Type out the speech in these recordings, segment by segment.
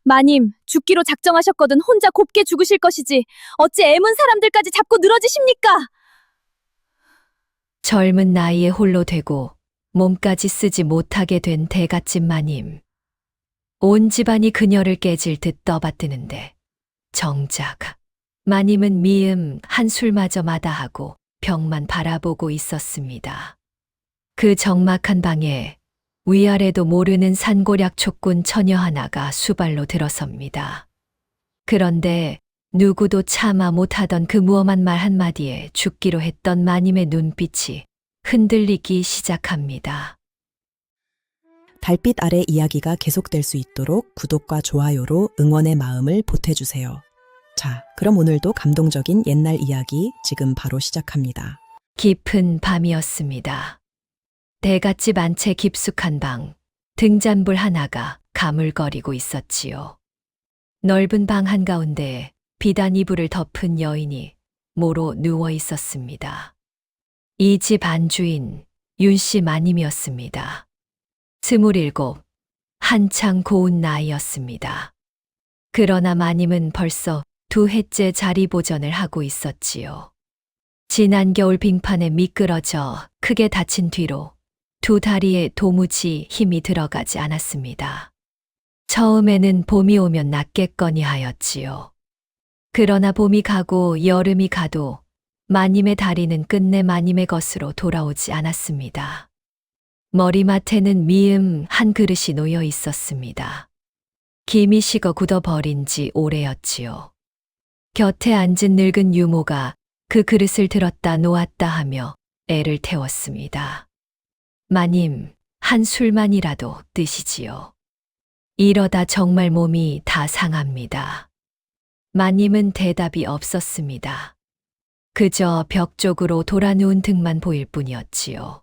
마님, 죽기로 작정하셨거든 혼자 곱게 죽으실 것이지. 어찌 애문 사람들까지 잡고 늘어지십니까? 젊은 나이에 홀로 되고 몸까지 쓰지 못하게 된 대갓집 마님. 온 집안이 그녀를 깨질 듯 떠받드는데 정작 마님은 미음 한술마저 마다하고 벽만 바라보고 있었습니다. 그 적막한 방에 위아래도 모르는 산고략 촉군 처녀 하나가 수발로 들어섭니다. 그런데 누구도 참아 못하던 그 무엄한 말 한마디에 죽기로 했던 마님의 눈빛이 흔들리기 시작합니다. 달빛 아래 이야기가 계속될 수 있도록 구독과 좋아요로 응원의 마음을 보태주세요. 자, 그럼 오늘도 감동적인 옛날 이야기 지금 바로 시작합니다. 깊은 밤이었습니다. 대갓집 안채 깊숙한 방, 등잔불 하나가 가물거리고 있었지요. 넓은 방 한가운데 비단 이불을 덮은 여인이 모로 누워 있었습니다. 이 집 안주인 윤씨 마님이었습니다. 27, 한창 고운 나이였습니다. 그러나 마님은 벌써 2해째 자리 보전을 하고 있었지요. 지난 겨울 빙판에 미끄러져 크게 다친 뒤로 2 다리에 도무지 힘이 들어가지 않았습니다. 처음에는 봄이 오면 낫겠거니 하였지요. 그러나 봄이 가고 여름이 가도 마님의 다리는 끝내 마님의 것으로 돌아오지 않았습니다. 머리맡에는 미음 한 그릇이 놓여 있었습니다. 김이 식어 굳어버린 지 오래였지요. 곁에 앉은 늙은 유모가 그 그릇을 들었다 놓았다 하며 애를 태웠습니다. 마님, 한 술만이라도 드시지요. 이러다 정말 몸이 다 상합니다. 마님은 대답이 없었습니다. 그저 벽 쪽으로 돌아누운 등만 보일 뿐이었지요.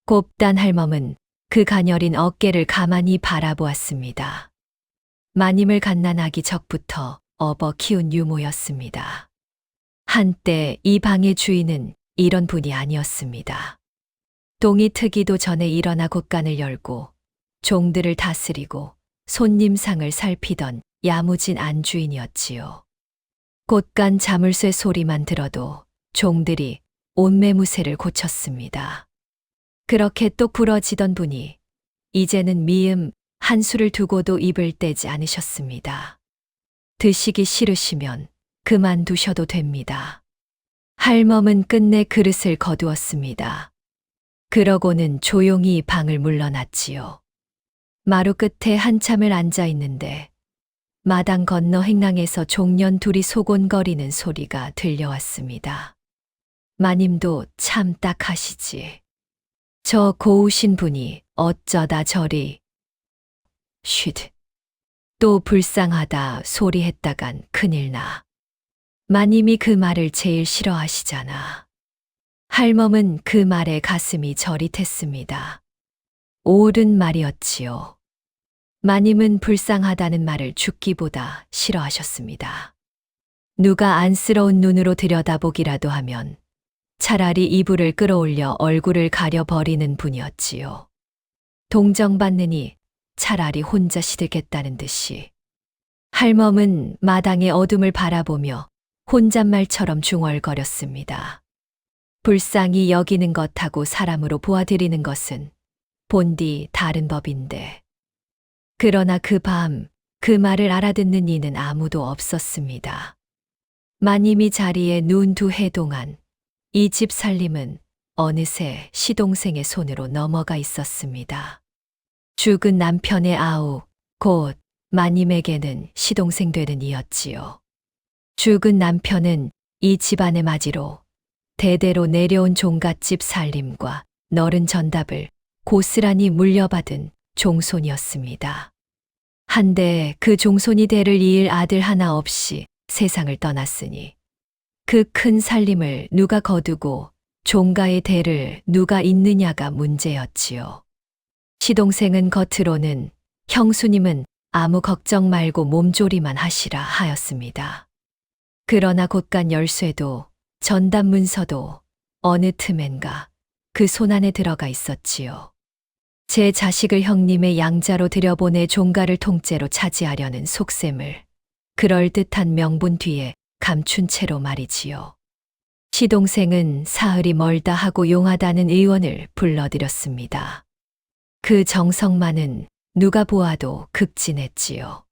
곱단 할멈은 그 가녀린 어깨를 가만히 바라보았습니다. 마님을 갓난아기 적부터 업어 키운 유모였습니다. 한때 이 방의 주인은 이런 분이 아니었습니다. 동이 트기도 전에 일어나 곳간을 열고 종들을 다스리고 손님상을 살피던 야무진 안주인이었지요. 곳간 자물쇠 소리만 들어도 종들이 옷매무새를 고쳤습니다. 그렇게 똑 부러지던 분이 이제는 미음 한 술을 두고도 입을 떼지 않으셨습니다. 드시기 싫으시면 그만두셔도 됩니다. 할멈은 끝내 그릇을 거두었습니다. 그러고는 조용히 방을 물러났지요. 마루 끝에 한참을 앉아 있는데 마당 건너 행랑에서 종년 둘이 소곤거리는 소리가 들려왔습니다. 마님도 참 딱하시지. 저 고우신 분이 어쩌다 저리 쉿. 또 불쌍하다 소리했다간 큰일나. 마님이 그 말을 제일 싫어하시잖아. 할멈은 그 말에 가슴이 저릿했습니다. 옳은 말이었지요. 마님은 불쌍하다는 말을 죽기보다 싫어하셨습니다. 누가 안쓰러운 눈으로 들여다보기라도 하면 차라리 이불을 끌어올려 얼굴을 가려버리는 분이었지요. 동정받느니 차라리 혼자 시들겠다는 듯이. 할멈은 마당의 어둠을 바라보며 혼잣말처럼 중얼거렸습니다. 불쌍히 여기는 것하고 사람으로 보아드리는 것은 본디 다른 법인데. 그러나 그 밤, 그 말을 알아듣는 이는 아무도 없었습니다. 마님이 자리에 누운 2해 동안 이 집 살림은 어느새 시동생의 손으로 넘어가 있었습니다. 죽은 남편의 아우, 곧 마님에게는 시동생 되는 이였지요. 죽은 남편은 이 집안의 맞이로 대대로 내려온 종갓집 살림과 너른 전답을 고스란히 물려받은 종손이었습니다. 한데 그 종손이 대를 이을 아들 하나 없이 세상을 떠났으니 그 큰 살림을 누가 거두고 종가의 대를 누가 잇느냐가 문제였지요. 시동생은 겉으로는 형수님은 아무 걱정 말고 몸조리만 하시라 하였습니다. 그러나 곳간 열쇠도 전담 문서도 어느 틈엔가 그 손안에 들어가 있었지요. 제 자식을 형님의 양자로 들여보내 종가를 통째로 차지하려는 속셈을 그럴듯한 명분 뒤에 감춘 채로 말이지요. 시동생은 사흘이 멀다 하고 용하다는 의원을 불러들였습니다. 그 정성만은 누가 보아도 극진했지요.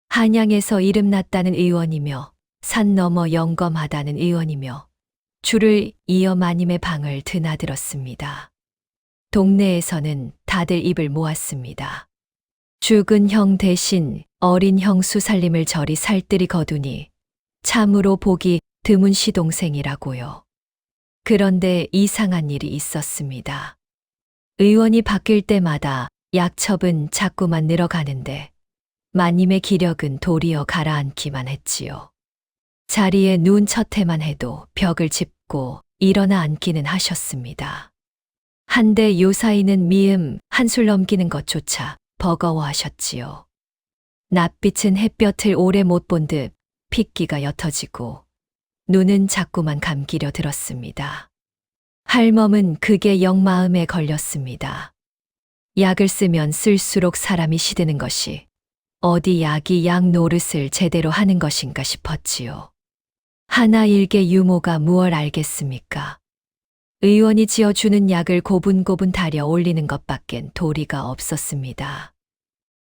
한양에서 이름났다는 의원이며 산 너머 영검하다는 의원이며 줄을 이어 마님의 방을 드나들었습니다. 동네에서는 다들 입을 모았습니다. 죽은 형 대신 어린 형수 살림을 저리 살뜰히 거두니 참으로 보기 드문 시동생이라고요. 그런데 이상한 일이 있었습니다. 의원이 바뀔 때마다 약첩은 자꾸만 늘어가는데 마님의 기력은 도리어 가라앉기만 했지요. 자리에 누운 첫 해만 해도 벽을 짚고 일어나 앉기는 하셨습니다. 한데 요사이는 미음 한술 넘기는 것조차 버거워하셨지요. 낯빛은 햇볕을 오래 못 본 듯 핏기가 옅어지고 눈은 자꾸만 감기려 들었습니다. 할멈은 그게 영 마음에 걸렸습니다. 약을 쓰면 쓸수록 사람이 시드는 것이 어디 약이 약 노릇을 제대로 하는 것인가 싶었지요. 하나 일개 유모가 무얼 알겠습니까? 의원이 지어주는 약을 고분고분 다려 올리는 것밖엔 도리가 없었습니다.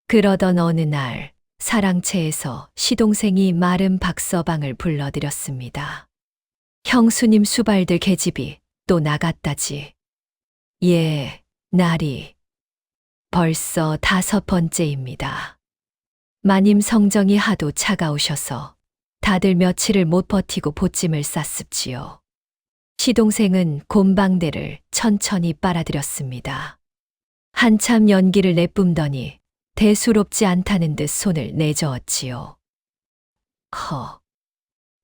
그러던 어느 날 사랑채에서 시동생이 마른 박서방을 불러들였습니다. 형수님 수발들 계집이 또 나갔다지. 예, 날이 벌써 5번째입니다. 마님 성정이 하도 차가우셔서 다들 며칠을 못 버티고 보찜을 쌌습지요. 시동생은 곰방대를 천천히 빨아들였습니다. 한참 연기를 내뿜더니 대수롭지 않다는 듯 손을 내저었지요.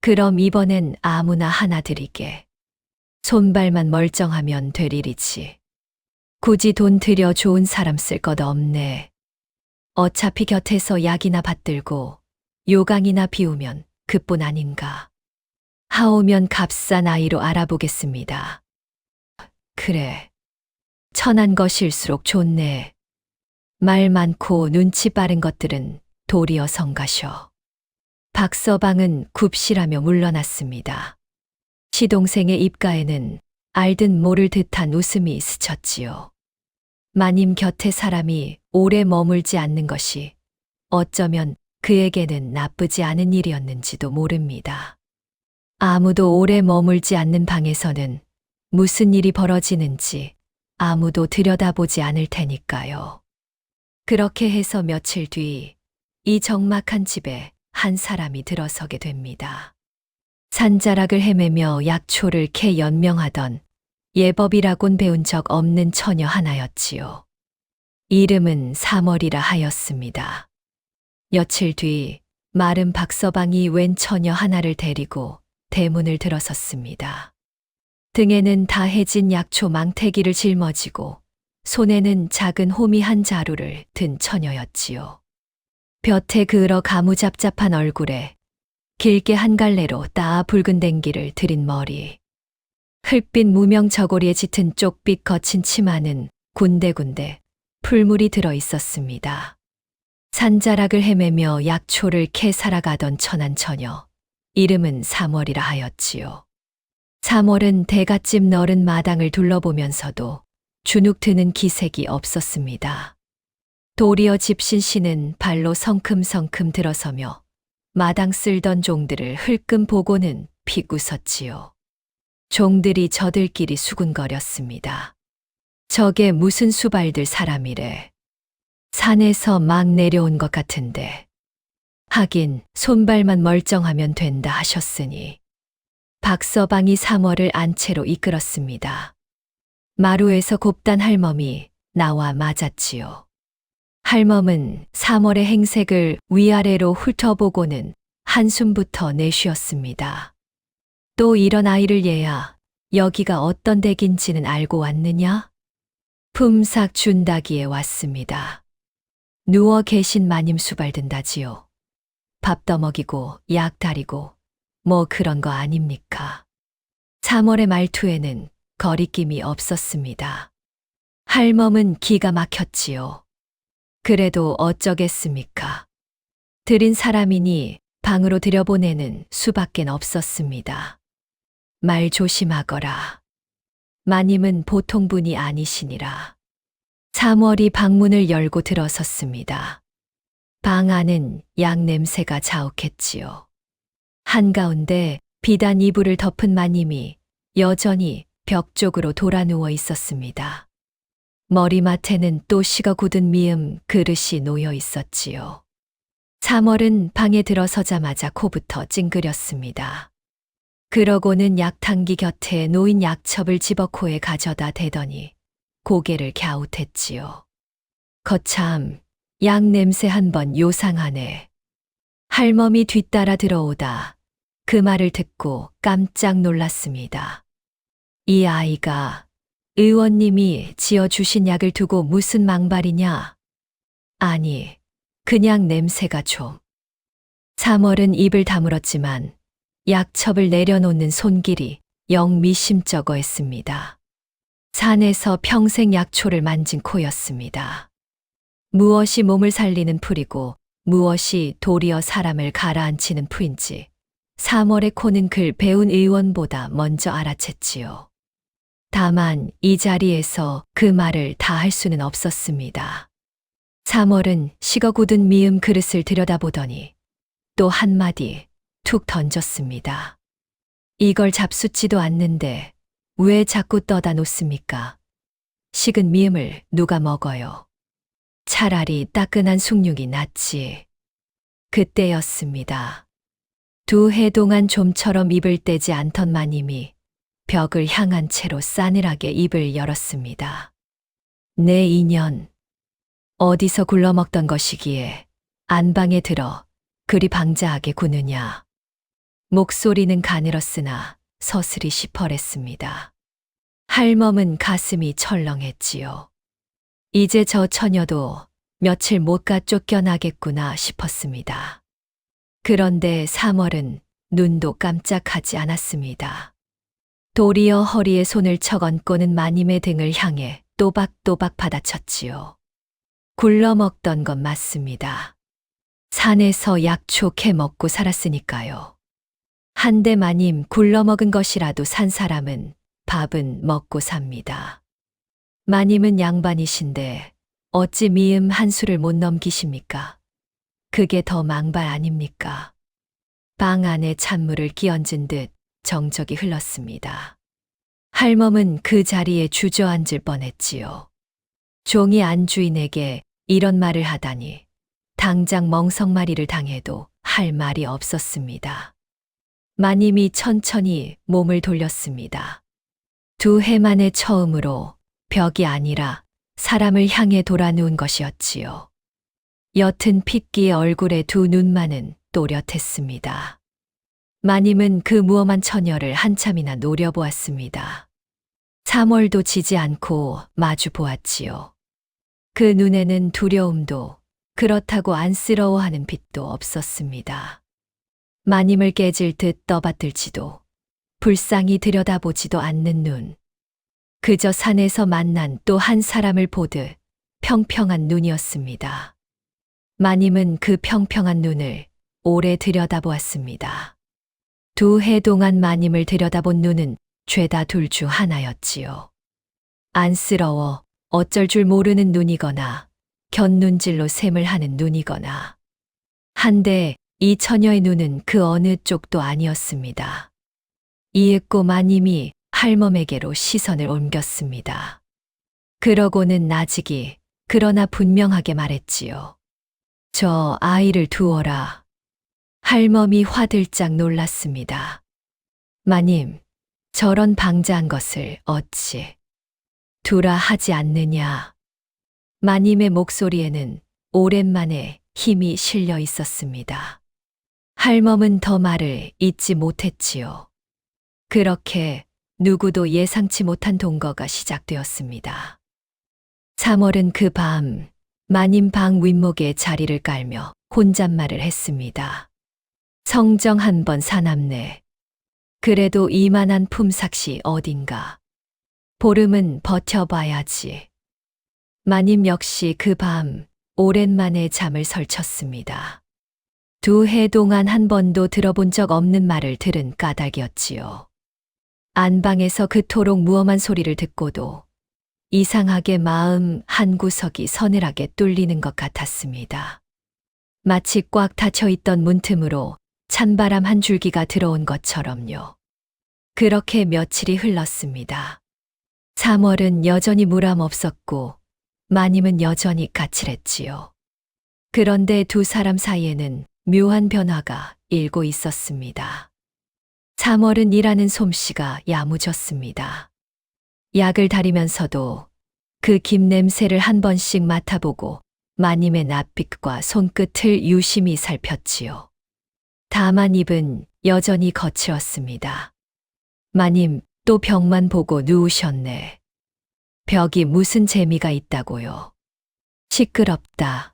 그럼 이번엔 아무나 하나 드리게. 손발만 멀쩡하면 될 일이지. 굳이 돈 들여 좋은 사람 쓸 것 없네. 어차피 곁에서 약이나 받들고 요강이나 비우면 그뿐 아닌가. 하오면 값싼 아이로 알아보겠습니다. 그래. 천한 것일수록 좋네. 말 많고 눈치 빠른 것들은 도리어 성가셔. 박서방은 굽실하며 물러났습니다. 시동생의 입가에는 알듯 모를 듯한 웃음이 스쳤지요. 마님 곁에 사람이 오래 머물지 않는 것이 어쩌면 그에게는 나쁘지 않은 일이었는지도 모릅니다. 아무도 오래 머물지 않는 방에서는 무슨 일이 벌어지는지 아무도 들여다보지 않을 테니까요. 그렇게 해서 며칠 뒤 이 적막한 집에 한 사람이 들어서게 됩니다. 산자락을 헤매며 약초를 캐 연명하던 예법이라곤 배운 적 없는 처녀 하나였지요. 이름은 사머리라 하였습니다. 며칠 뒤 마른 박서방이 웬 처녀 하나를 데리고 대문을 들어섰습니다. 등에는 다 해진 약초 망태기를 짊어지고 손에는 작은 호미 한 자루를 든 처녀였지요. 볕에 그을어 가무잡잡한 얼굴에 길게 한 갈래로 따아 붉은 댕기를 들인 머리, 흙빛 무명 저고리에 짙은 쪽빛 거친 치마는 군데군데 풀물이 들어 있었습니다. 산자락을 헤매며 약초를 캐 살아가던 천한 처녀, 이름은 사월이라 하였지요. 사월은 대갓집 너른 마당을 둘러보면서도 주눅 드는 기색이 없었습니다. 도리어 집신 씨는 발로 성큼성큼 들어서며 마당 쓸던 종들을 흘끔 보고는 픽 웃었지요. 종들이 저들끼리 수군거렸습니다. 저게 무슨 수발들 사람이래. 산에서 막 내려온 것 같은데. 하긴 손발만 멀쩡하면 된다 하셨으니. 박서방이 사월을 안채로 이끌었습니다. 마루에서 곱단 할멈이 나와 맞았지요. 할멈은 사월의 행색을 위아래로 훑어보고는 한숨부터 내쉬었습니다. 또 이런 아이를 얘야 여기가 어떤 댁인지는 알고 왔느냐? 품삯 준다기에 왔습니다. 누워 계신 마님 수발든다지요. 밥 떠먹이고 약 다리고 뭐 그런 거 아닙니까? 사월의 말투에는 거리낌이 없었습니다. 할멈은 기가 막혔지요. 그래도 어쩌겠습니까? 들인 사람이니 방으로 들여보내는 수밖엔 없었습니다. 말 조심하거라. 마님은 보통 분이 아니시니라. 사월이 방문을 열고 들어섰습니다. 방 안은 약 냄새가 자욱했지요. 한가운데 비단 이불을 덮은 마님이 여전히 벽 쪽으로 돌아 누워 있었습니다. 머리맡에는 또 식어 굳은 미음 그릇이 놓여 있었지요. 3월은 방에 들어서자마자 코부터 찡그렸습니다. 그러고는 약탕기 곁에 놓인 약첩을 집어 코에 가져다 대더니 고개를 갸웃했지요. 거참, 약 냄새 한번 요상하네. 할멈이 뒤따라 들어오다 그 말을 듣고 깜짝 놀랐습니다. 이 아이가 의원님이 지어주신 약을 두고 무슨 망발이냐? 아니, 그냥 냄새가 좀. 3월은 입을 다물었지만 약첩을 내려놓는 손길이 영 미심쩍어했습니다. 산에서 평생 약초를 만진 코였습니다. 무엇이 몸을 살리는 풀이고 무엇이 도리어 사람을 가라앉히는 풀인지 3월의 코는 글 배운 의원보다 먼저 알아챘지요. 다만 이 자리에서 그 말을 다 할 수는 없었습니다. 3월은 식어 굳은 미음 그릇을 들여다보더니 또 한마디 툭 던졌습니다. 이걸 잡숫지도 않는데 왜 자꾸 떠다 놓습니까? 식은 미음을 누가 먹어요? 차라리 따끈한 숭늉이 낫지. 그때였습니다. 2해 동안 좀처럼 입을 떼지 않던 마님이 벽을 향한 채로 싸늘하게 입을 열었습니다. 내 인연, 어디서 굴러먹던 것이기에 안방에 들어 그리 방자하게 구느냐. 목소리는 가늘었으나 서슬이 시퍼랬습니다. 할멈은 가슴이 철렁했지요. 이제 저 처녀도 며칠 못 가 쫓겨나겠구나 싶었습니다. 그런데 3월은 눈도 깜짝하지 않았습니다. 도리어 허리에 손을 척 얹고는 마님의 등을 향해 또박또박 받아쳤지요. 굴러먹던 건 맞습니다. 산에서 약초 캐 먹고 살았으니까요. 한데 마님 굴러먹은 것이라도 산 사람은 밥은 먹고 삽니다. 마님은 양반이신데 어찌 미음 한 수를 못 넘기십니까? 그게 더 망발 아닙니까? 방 안에 찬물을 끼얹은 듯 정적이 흘렀습니다. 할멈은 그 자리에 주저앉을 뻔했지요. 종이 안주인에게 이런 말을 하다니 당장 멍석마리를 당해도 할 말이 없었습니다. 마님이 천천히 몸을 돌렸습니다. 2해 만에 처음으로 벽이 아니라 사람을 향해 돌아 누운 것이었지요. 옅은 핏기의 얼굴에 2 눈만은 또렷했습니다. 마님은 그 무엄한 처녀를 한참이나 노려보았습니다. 3월도 지지 않고 마주 보았지요. 그 눈에는 두려움도 그렇다고 안쓰러워하는 빛도 없었습니다. 마님을 깨질 듯 떠받들지도 불쌍히 들여다보지도 않는 눈. 그저 산에서 만난 또 한 사람을 보듯 평평한 눈이었습니다. 마님은 그 평평한 눈을 오래 들여다보았습니다. 2해 동안 마님을 들여다본 눈은 죄다 둘 중 하나였지요. 안쓰러워 어쩔 줄 모르는 눈이거나 곁눈질로 셈을 하는 눈이거나. 한데 이 처녀의 눈은 그 어느 쪽도 아니었습니다. 이윽고 마님이 할멈에게로 시선을 옮겼습니다. 그러고는 나직이 그러나 분명하게 말했지요. 저 아이를 두어라. 할멈이 화들짝 놀랐습니다. 마님, 저런 방자한 것을 어찌 두라 하지 않느냐. 마님의 목소리에는 오랜만에 힘이 실려 있었습니다. 할멈은 더 말을 잇지 못했지요. 그렇게 누구도 예상치 못한 동거가 시작되었습니다. 3월은 그 밤 마님 방 윗목에 자리를 깔며 혼잣말을 했습니다. 성정 한 번 사납네. 그래도 이만한 품삯이 어딘가. 보름은 버텨봐야지. 마님 역시 그 밤 오랜만에 잠을 설쳤습니다. 2해 동안 한 번도 들어본 적 없는 말을 들은 까닭이었지요. 안방에서 그토록 무엄한 소리를 듣고도 이상하게 마음 한구석이 서늘하게 뚫리는 것 같았습니다. 마치 꽉 닫혀있던 문틈으로 찬바람 한 줄기가 들어온 것처럼요. 그렇게 며칠이 흘렀습니다. 3월은 여전히 무람 없었고 마님은 여전히 까칠했지요. 그런데 두 사람 사이에는 묘한 변화가 일고 있었습니다. 3월은 일하는 솜씨가 야무졌습니다. 약을 다리면서도 그 김 냄새를 한 번씩 맡아보고 마님의 낯빛과 손끝을 유심히 살폈지요. 다만 입은 여전히 거칠었습니다. 마님, 또 벽만 보고 누우셨네. 벽이 무슨 재미가 있다고요. 시끄럽다.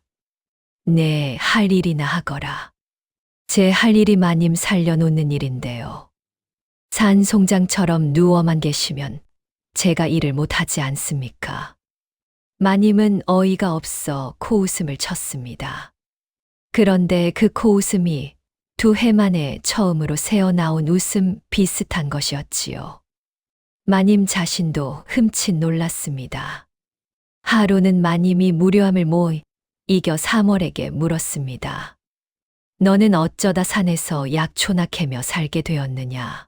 네, 할 일이나 하거라. 제 할 일이 마님 살려놓는 일인데요. 산송장처럼 누워만 계시면 제가 일을 못하지 않습니까? 마님은 어이가 없어 코웃음을 쳤습니다. 그런데 그 코웃음이 2해 만에 처음으로 새어나온 웃음 비슷한 것이었지요. 마님 자신도 흠칫 놀랐습니다. 하루는 마님이 무료함을 이겨 3월에게 물었습니다. 너는 어쩌다 산에서 약초나 캐며 살게 되었느냐?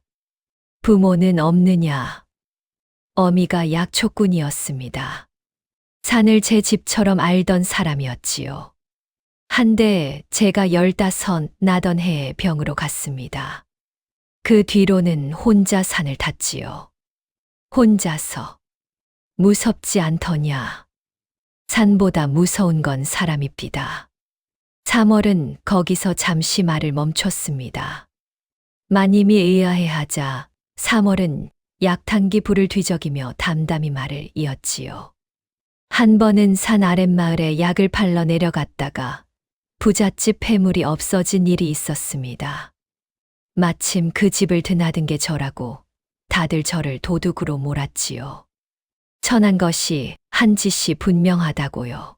부모는 없느냐? 어미가 약초꾼이었습니다. 산을 제 집처럼 알던 사람이었지요. 한데 제가 15 나던 해에 병으로 갔습니다. 그 뒤로는 혼자 산을 탔지요. 혼자서. 무섭지 않더냐? 산보다 무서운 건 사람입니다. 3월은 거기서 잠시 말을 멈췄습니다. 마님이 의아해하자 3월은 약탕기 불을 뒤적이며 담담히 말을 이었지요. 한 번은 산 아랫마을에 약을 팔러 내려갔다가 부잣집 폐물이 없어진 일이 있었습니다. 마침 그 집을 드나든 게 저라고 다들 저를 도둑으로 몰았지요. 천한 것이 한 짓이 분명하다고요.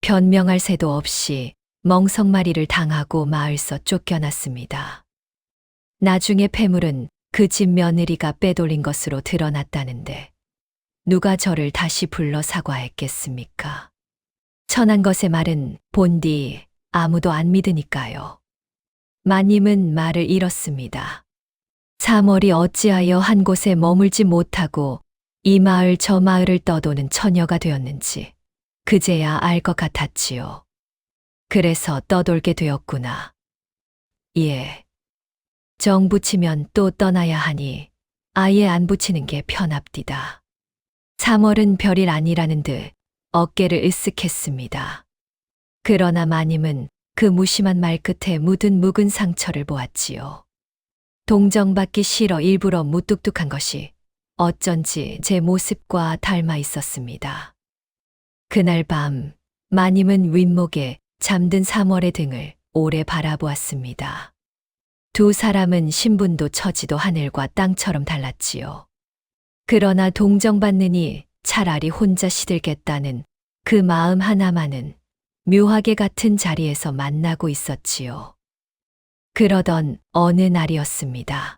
변명할 새도 없이 멍석마리를 당하고 마을서 쫓겨났습니다. 나중에 폐물은 그 집 며느리가 빼돌린 것으로 드러났다는데 누가 저를 다시 불러 사과했겠습니까? 천한 것의 말은 본디 아무도 안 믿으니까요. 마님은 말을 잃었습니다. 3월이 어찌하여 한 곳에 머물지 못하고 이 마을 저 마을을 떠도는 처녀가 되었는지 그제야 알 것 같았지요. 그래서 떠돌게 되었구나. 예. 정 붙이면 또 떠나야 하니 아예 안 붙이는 게 편합디다. 3월은 별일 아니라는 듯 어깨를 으쓱했습니다. 그러나 마님은 그 무심한 말끝에 묻은 묵은 상처를 보았지요. 동정받기 싫어 일부러 무뚝뚝한 것이 어쩐지 제 모습과 닮아 있었습니다. 그날 밤 마님은 윗목에 잠든 3월의 등을 오래 바라보았습니다. 두 사람은 신분도 처지도 하늘과 땅처럼 달랐지요. 그러나 동정받느니 차라리 혼자 시들겠다는 그 마음 하나만은 묘하게 같은 자리에서 만나고 있었지요. 그러던 어느 날이었습니다.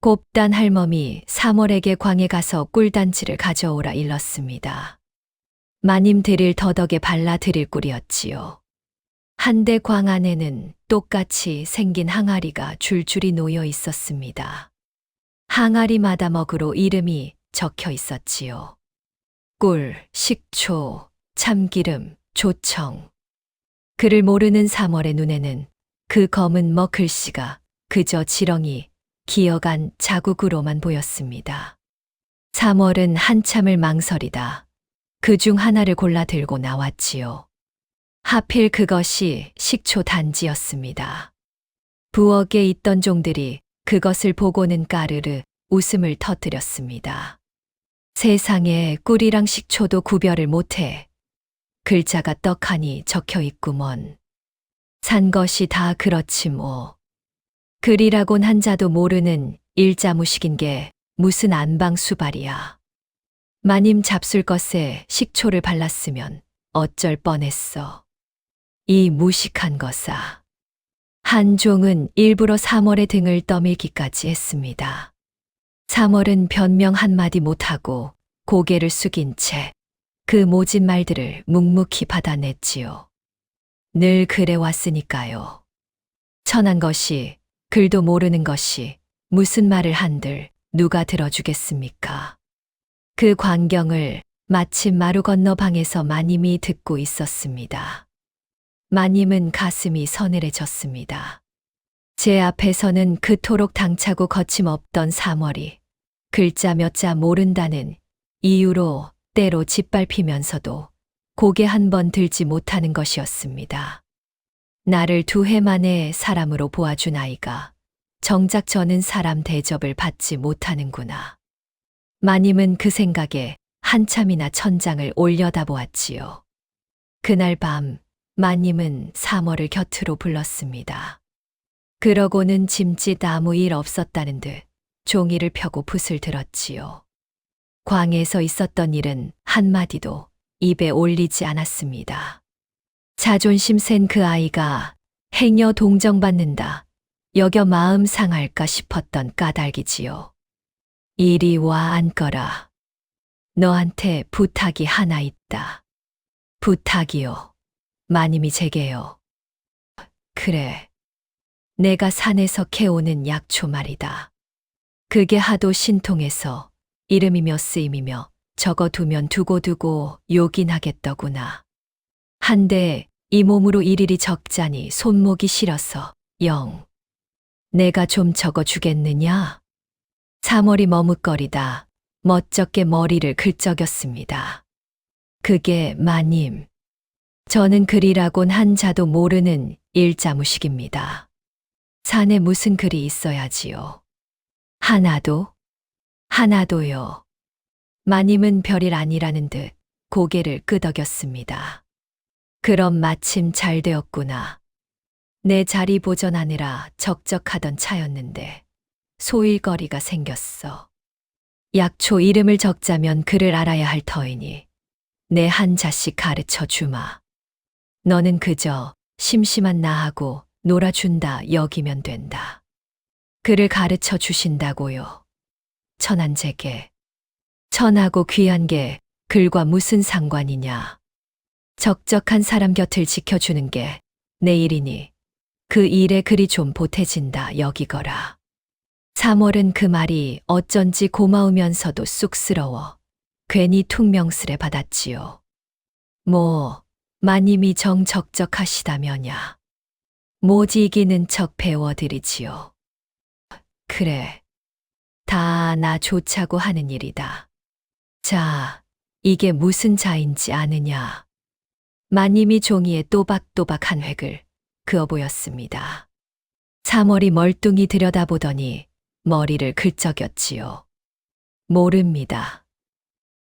곱단 할멈이 3월에게 광에 가서 꿀단지를 가져오라 일렀습니다. 마님 드릴 더덕에 발라 드릴 꿀이었지요. 한데 광 안에는 똑같이 생긴 항아리가 줄줄이 놓여 있었습니다. 항아리마다 먹으로 이름이 적혀 있었지요. 꿀, 식초, 참기름, 조청. 그를 모르는 3월의 눈에는 그 검은 글씨가 그저 지렁이 기어간 자국으로만 보였습니다. 3월은 한참을 망설이다 그 중 하나를 골라 들고 나왔지요. 하필 그것이 식초 단지였습니다. 부엌에 있던 종들이 그것을 보고는 까르르 웃음을 터뜨렸습니다. 세상에 꿀이랑 식초도 구별을 못해. 글자가 떡하니 적혀 있구먼. 산 것이 다 그렇지 뭐. 글이라곤 한자도 모르는 일자무식인 게 무슨 안방수발이야. 마님 잡술 것에 식초를 발랐으면 어쩔 뻔했어. 이 무식한 것아. 한종은 일부러 사월의 등을 떠밀기까지 했습니다. 사월은 변명 한마디 못하고 고개를 숙인 채 그 모진 말들을 묵묵히 받아냈지요. 늘 그래왔으니까요. 천한 것이, 글도 모르는 것이 무슨 말을 한들 누가 들어주겠습니까? 그 광경을 마침 마루 건너 방에서 마님이 듣고 있었습니다. 마님은 가슴이 서늘해졌습니다. 제 앞에서는 그토록 당차고 거침없던 사월이 글자 몇 자 모른다는 이유로 때로 짓밟히면서도 고개 한 번 들지 못하는 것이었습니다. 나를 2해 만에 사람으로 보아준 아이가 정작 저는 사람 대접을 받지 못하는구나. 마님은 그 생각에 한참이나 천장을 올려다보았지요. 그날 밤 마님은 사월을 곁으로 불렀습니다. 그러고는 짐짓 아무 일 없었다는 듯 종이를 펴고 붓을 들었지요. 광에서 있었던 일은 한마디도 입에 올리지 않았습니다. 자존심 센 그 아이가 행여 동정받는다 여겨 마음 상할까 싶었던 까닭이지요. 이리 와 앉거라. 너한테 부탁이 하나 있다. 부탁이요. 마님이 제게요. 그래. 내가 산에서 캐오는 약초 말이다. 그게 하도 신통해서 이름이며 쓰임이며 적어두면 두고두고 요긴하겠더구나. 한데 이 몸으로 일일이 적자니 손목이 시려서 영. 내가 좀 적어주겠느냐? 사월이 머뭇거리다 멋쩍게 머리를 긁적였습니다. 그게 마님. 저는 글이라곤 한자도 모르는 일자무식입니다. 산에 무슨 글이 있어야지요. 하나도? 하나도요. 마님은 별일 아니라는 듯 고개를 끄덕였습니다. 그럼 마침 잘 되었구나. 내 자리 보전하느라 적적하던 차였는데 소일거리가 생겼어. 약초 이름을 적자면 글을 알아야 할 터이니 내 한자씩 가르쳐 주마. 너는 그저 심심한 나하고 놀아준다 여기면 된다. 글을 가르쳐 주신다고요. 천한 제게. 천하고 귀한 게 글과 무슨 상관이냐. 적적한 사람 곁을 지켜주는 게 내 일이니 그 일에 글이 좀 보태진다 여기거라. 사월은 그 말이 어쩐지 고마우면서도 쑥스러워 괜히 퉁명스레 받았지요. 마님이 정적적하시다면야. 모지기는 척 배워드리지요. 그래. 다 나 좋자고 하는 일이다. 자, 이게 무슨 자인지 아느냐. 마님이 종이에 또박또박 한 획을 그어 보였습니다. 사월이 멀뚱히 들여다보더니 머리를 긁적였지요. 모릅니다.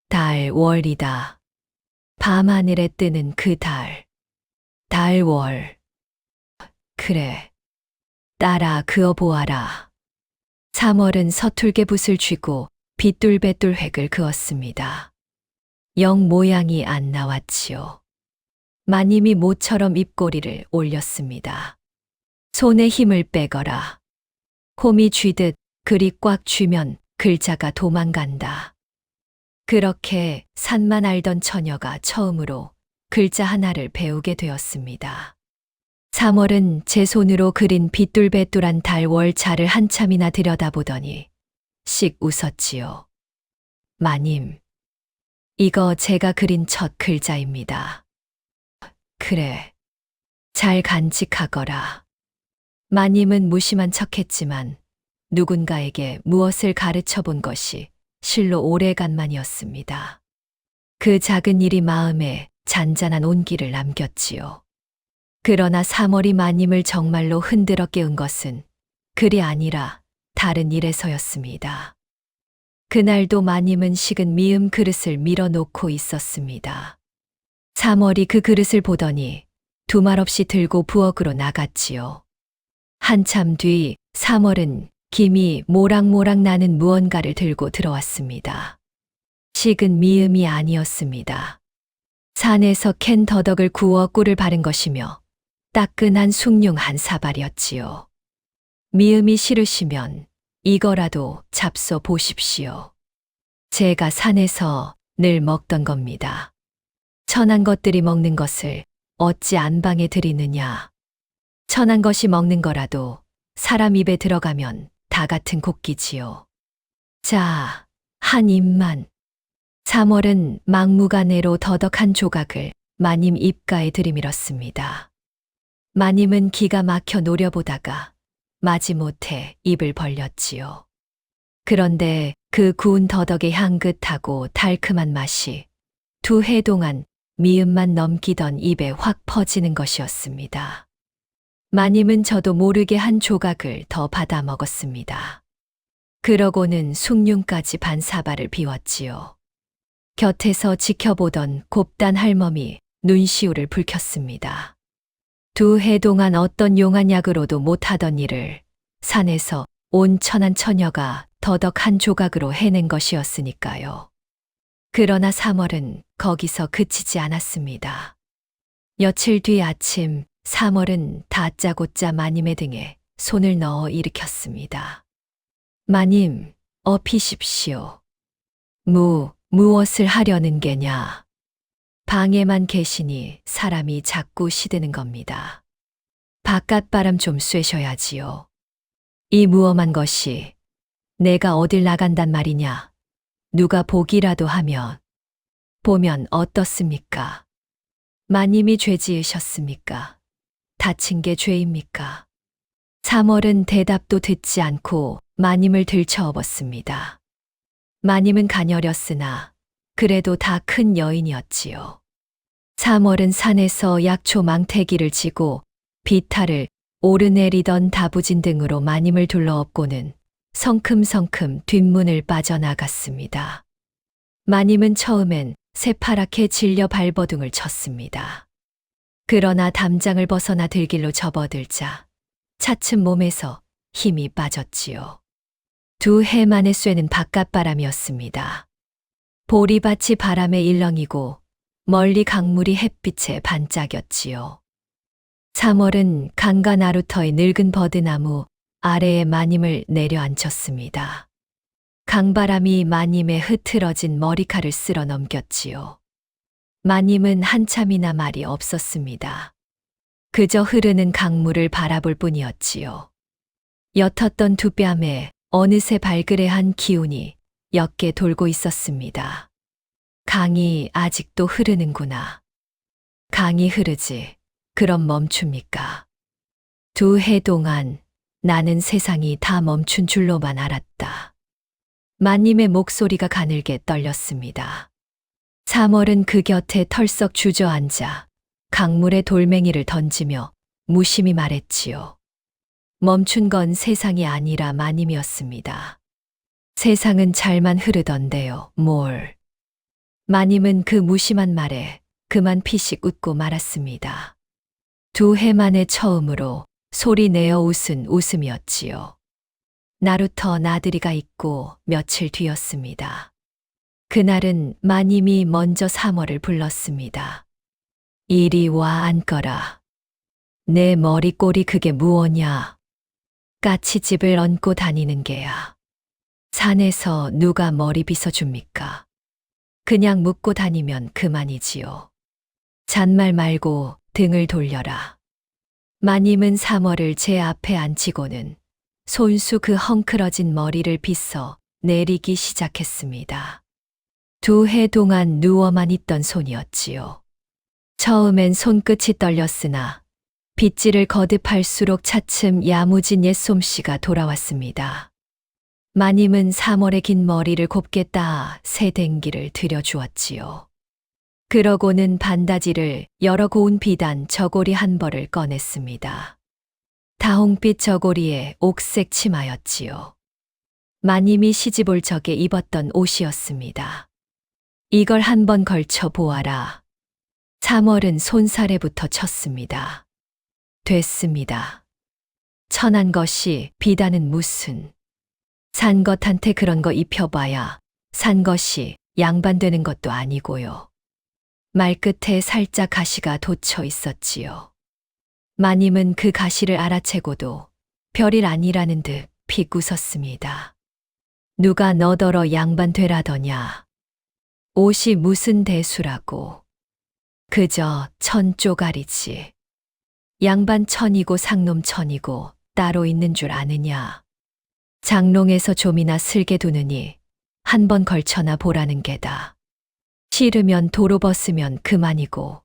달, 월이다. 밤하늘에 뜨는 그 달. 달, 월. 그래. 따라 그어 보아라. 사월은 서툴게 붓을 쥐고 빗뚤배뚤 획을 그었습니다. 영 모양이 안 나왔지요. 마님이 모처럼 입꼬리를 올렸습니다. 손에 힘을 빼거라. 홈이 쥐듯 글이 꽉 쥐면 글자가 도망간다. 그렇게 산만 알던 처녀가 처음으로 글자 하나를 배우게 되었습니다. 사월은 제 손으로 그린 빗뚤배뚤한 달월자를 한참이나 들여다보더니 씩 웃었지요. 마님, 이거 제가 그린 첫 글자입니다. 그래, 잘 간직하거라. 마님은 무심한 척했지만 누군가에게 무엇을 가르쳐 본 것이 실로 오래간만이었습니다. 그 작은 일이 마음에 잔잔한 온기를 남겼지요. 그러나 사월이 마님을 정말로 흔들어 깨운 것은 글이 아니라 다른 일에서였습니다. 그날도 마님은 식은 미음 그릇을 밀어놓고 있었습니다. 사월이 그 그릇을 보더니 두말 없이 들고 부엌으로 나갔지요. 한참 뒤 사월은 김이 모락모락 나는 무언가를 들고 들어왔습니다. 식은 미음이 아니었습니다. 산에서 캔 더덕을 구워 꿀을 바른 것이며 따끈한 숭늉 한 사발이었지요. 미음이 싫으시면 이거라도 잡숴 보십시오. 제가 산에서 늘 먹던 겁니다. 천한 것들이 먹는 것을 어찌 안방에 들이느냐. 천한 것이 먹는 거라도 사람 입에 들어가면 다 같은 곡기지요. 자, 한 입만. 3월은 막무가내로 더덕 한 조각을 마님 입가에 들이밀었습니다. 마님은 기가 막혀 노려보다가 마지못해 입을 벌렸지요. 그런데 그 구운 더덕의 향긋하고 달큼한 맛이 2해 동안 미음만 넘기던 입에 확 퍼지는 것이었습니다. 마님은 저도 모르게 한 조각을 더 받아 먹었습니다. 그러고는 숭늉까지 반 사발을 비웠지요. 곁에서 지켜보던 곱단 할멈이 눈시울을 붉혔습니다. 2해 동안 어떤 용한 약으로도 못하던 일을 산에서 온 천한 처녀가 더덕 한 조각으로 해낸 것이었으니까요. 그러나 3월은 거기서 그치지 않았습니다. 며칠 뒤 아침 3월은 다짜고짜 마님의 등에 손을 넣어 일으켰습니다. 마님, 업히십시오. 무엇을 하려는 게냐. 방에만 계시니 사람이 자꾸 시드는 겁니다. 바깥바람 좀 쐬셔야지요. 이 무엄한 것이 내가 어딜 나간단 말이냐. 누가 보기라도 보면 어떻습니까? 마님이 죄 지으셨습니까? 다친 게 죄입니까? 3월은 대답도 듣지 않고 마님을 들쳐업었습니다. 마님은 가녀렸으나 그래도 다 큰 여인이었지요. 3월은 산에서 약초 망태기를 지고 비탈을 오르내리던 다부진 등으로 마님을 둘러엎고는 성큼성큼 뒷문을 빠져나갔습니다. 마님은 처음엔 새파랗게 질려 발버둥을 쳤습니다. 그러나 담장을 벗어나 들길로 접어들자 차츰 몸에서 힘이 빠졌지요. 2해 만에 쐬는 바깥바람이었습니다. 보리밭이 바람에 일렁이고 멀리 강물이 햇빛에 반짝였지요. 3월은 강가 나루터의 늙은 버드나무 아래에 마님을 내려앉혔습니다. 강바람이 마님의 흐트러진 머리칼을 쓸어 넘겼지요. 마님은 한참이나 말이 없었습니다. 그저 흐르는 강물을 바라볼 뿐이었지요. 옅었던 두 뺨에 어느새 발그레한 기운이 옅게 돌고 있었습니다. 강이 아직도 흐르는구나. 강이 흐르지. 그럼 멈춥니까? 2해 동안 나는 세상이 다 멈춘 줄로만 알았다. 마님의 목소리가 가늘게 떨렸습니다. 3월은 그 곁에 털썩 주저앉아 강물에 돌멩이를 던지며 무심히 말했지요. 멈춘 건 세상이 아니라 마님이었습니다. 세상은 잘만 흐르던데요, 뭘. 마님은 그 무심한 말에 그만 피식 웃고 말았습니다. 2해 만에 처음으로 소리 내어 웃은 웃음이었지요. 나루터 나들이가 있고 며칠 뒤였습니다. 그날은 마님이 먼저 3월을 불렀습니다. 이리 와 앉거라. 내 머리꼬리 그게 무엇냐? 까치집을 얹고 다니는 게야. 산에서 누가 머리 빗어줍니까? 그냥 묻고 다니면 그만이지요. 잔말 말고 등을 돌려라. 마님은 3월을 제 앞에 앉히고는 손수 그 헝클어진 머리를 빗어 내리기 시작했습니다. 2해 동안 누워만 있던 손이었지요. 처음엔 손끝이 떨렸으나 빗질을 거듭할수록 차츰 야무진 옛 솜씨가 돌아왔습니다. 마님은 3월의 긴 머리를 곱게 따 새댕기를 들여주었지요. 그러고는 반다지를 여러 고운 비단 저고리 한 벌을 꺼냈습니다. 다홍빛 저고리에 옥색 치마였지요. 마님이 시집 올 적에 입었던 옷이었습니다. 이걸 한번 걸쳐 보아라. 3월은 손사래부터 쳤습니다. 됐습니다. 천한 것이 비단은 무슨. 산 것한테 그런 거 입혀봐야 산 것이 양반되는 것도 아니고요. 말끝에 살짝 가시가 돋쳐 있었지요. 마님은 그 가시를 알아채고도 별일 아니라는 듯 픽 웃었습니다. 누가 너더러 양반 되라더냐. 옷이 무슨 대수라고. 그저 천 쪼가리지. 양반 천이고 상놈 천이고 따로 있는 줄 아느냐. 장롱에서 좀이나 슬게 두느니 한 번 걸쳐나 보라는 게다. 싫으면 도로 벗으면 그만이고.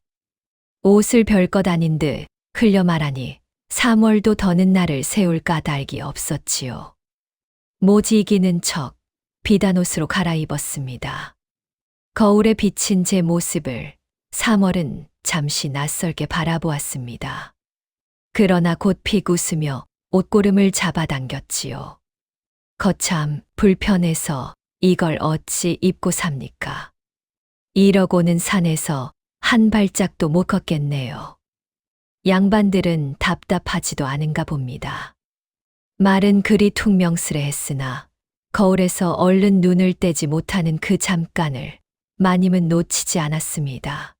옷을 별것 아닌 듯 흘려 말하니 3월도 더는 날을 세울 까닭이 없었지요. 모지 이기는 척 비단옷으로 갈아입었습니다. 거울에 비친 제 모습을 3월은 잠시 낯설게 바라보았습니다. 그러나 곧 픽 웃으며 옷고름을 잡아당겼지요. 거참 불편해서 이걸 어찌 입고 삽니까? 이러고는 산에서 한 발짝도 못 걷겠네요. 양반들은 답답하지도 않은가 봅니다. 말은 그리 퉁명스레했으나 거울에서 얼른 눈을 떼지 못하는 그 잠깐을 마님은 놓치지 않았습니다.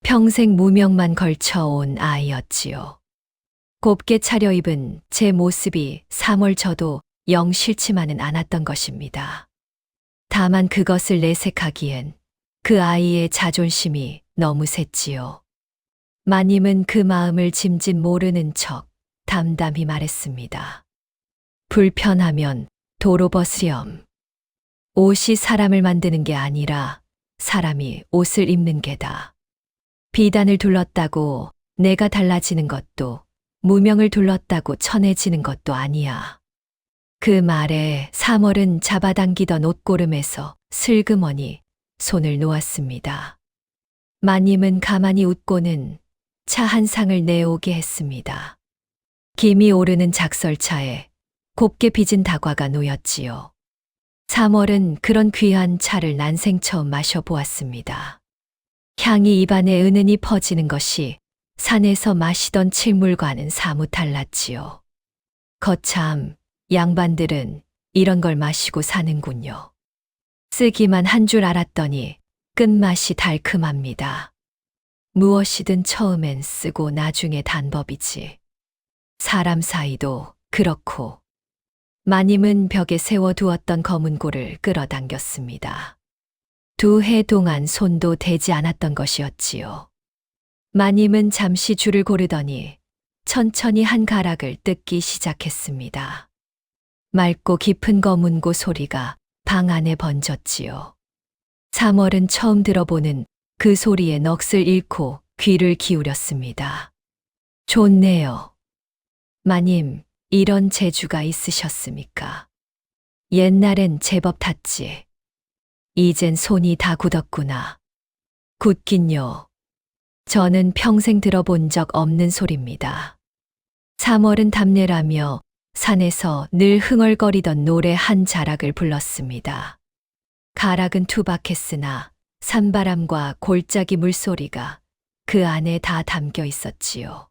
평생 무명만 걸쳐온 아이였지요. 곱게 차려입은 제 모습이 3월 저도 영 싫지만은 않았던 것입니다. 다만 그것을 내색하기엔 그 아이의 자존심이 너무 셌지요. 마님은 그 마음을 짐짓 모르는 척 담담히 말했습니다. 불편하면 도로 벗으렴. 옷이 사람을 만드는 게 아니라 사람이 옷을 입는 게다. 비단을 둘렀다고 내가 달라지는 것도 무명을 둘렀다고 천해지는 것도 아니야. 그 말에 3월은 잡아당기던 옷고름에서 슬그머니 손을 놓았습니다. 마님은 가만히 웃고는 차 한 상을 내오게 했습니다. 김이 오르는 작설차에 곱게 빚은 다과가 놓였지요. 3월은 그런 귀한 차를 난생 처음 마셔보았습니다. 향이 입안에 은은히 퍼지는 것이 산에서 마시던 칠물과는 사뭇 달랐지요. 거참 양반들은 이런 걸 마시고 사는군요. 쓰기만 한 줄 알았더니 끝맛이 달큼합니다. 무엇이든 처음엔 쓰고 나중에 단법이지. 사람 사이도 그렇고. 마님은 벽에 세워두었던 검은 고를 끌어당겼습니다. 2해 동안 손도 대지 않았던 것이었지요. 마님은 잠시 줄을 고르더니 천천히 한 가락을 뜯기 시작했습니다. 맑고 깊은 검은고 소리가 방 안에 번졌지요. 3월은 처음 들어보는 그 소리에 넋을 잃고 귀를 기울였습니다. 좋네요. 마님, 이런 재주가 있으셨습니까? 옛날엔 제법 탔지. 이젠 손이 다 굳었구나. 굳긴요. 저는 평생 들어본 적 없는 소리입니다. 3월은 답례라며 산에서 늘 흥얼거리던 노래 한 자락을 불렀습니다. 가락은 투박했으나 산바람과 골짜기 물소리가 그 안에 다 담겨 있었지요.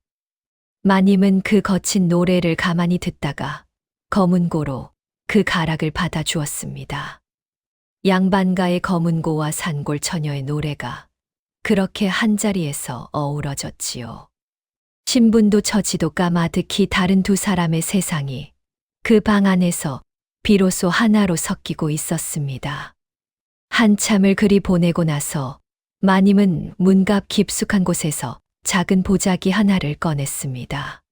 마님은 그 거친 노래를 가만히 듣다가 검은고로 그 가락을 받아 주었습니다. 양반가의 검은고와 산골 처녀의 노래가 그렇게 한자리에서 어우러졌지요. 신분도 처지도 까마득히 다른 두 사람의 세상이 그 방 안에서 비로소 하나로 섞이고 있었습니다. 한참을 그리 보내고 나서 마님은 문갑 깊숙한 곳에서 작은 보자기 하나를 꺼냈습니다.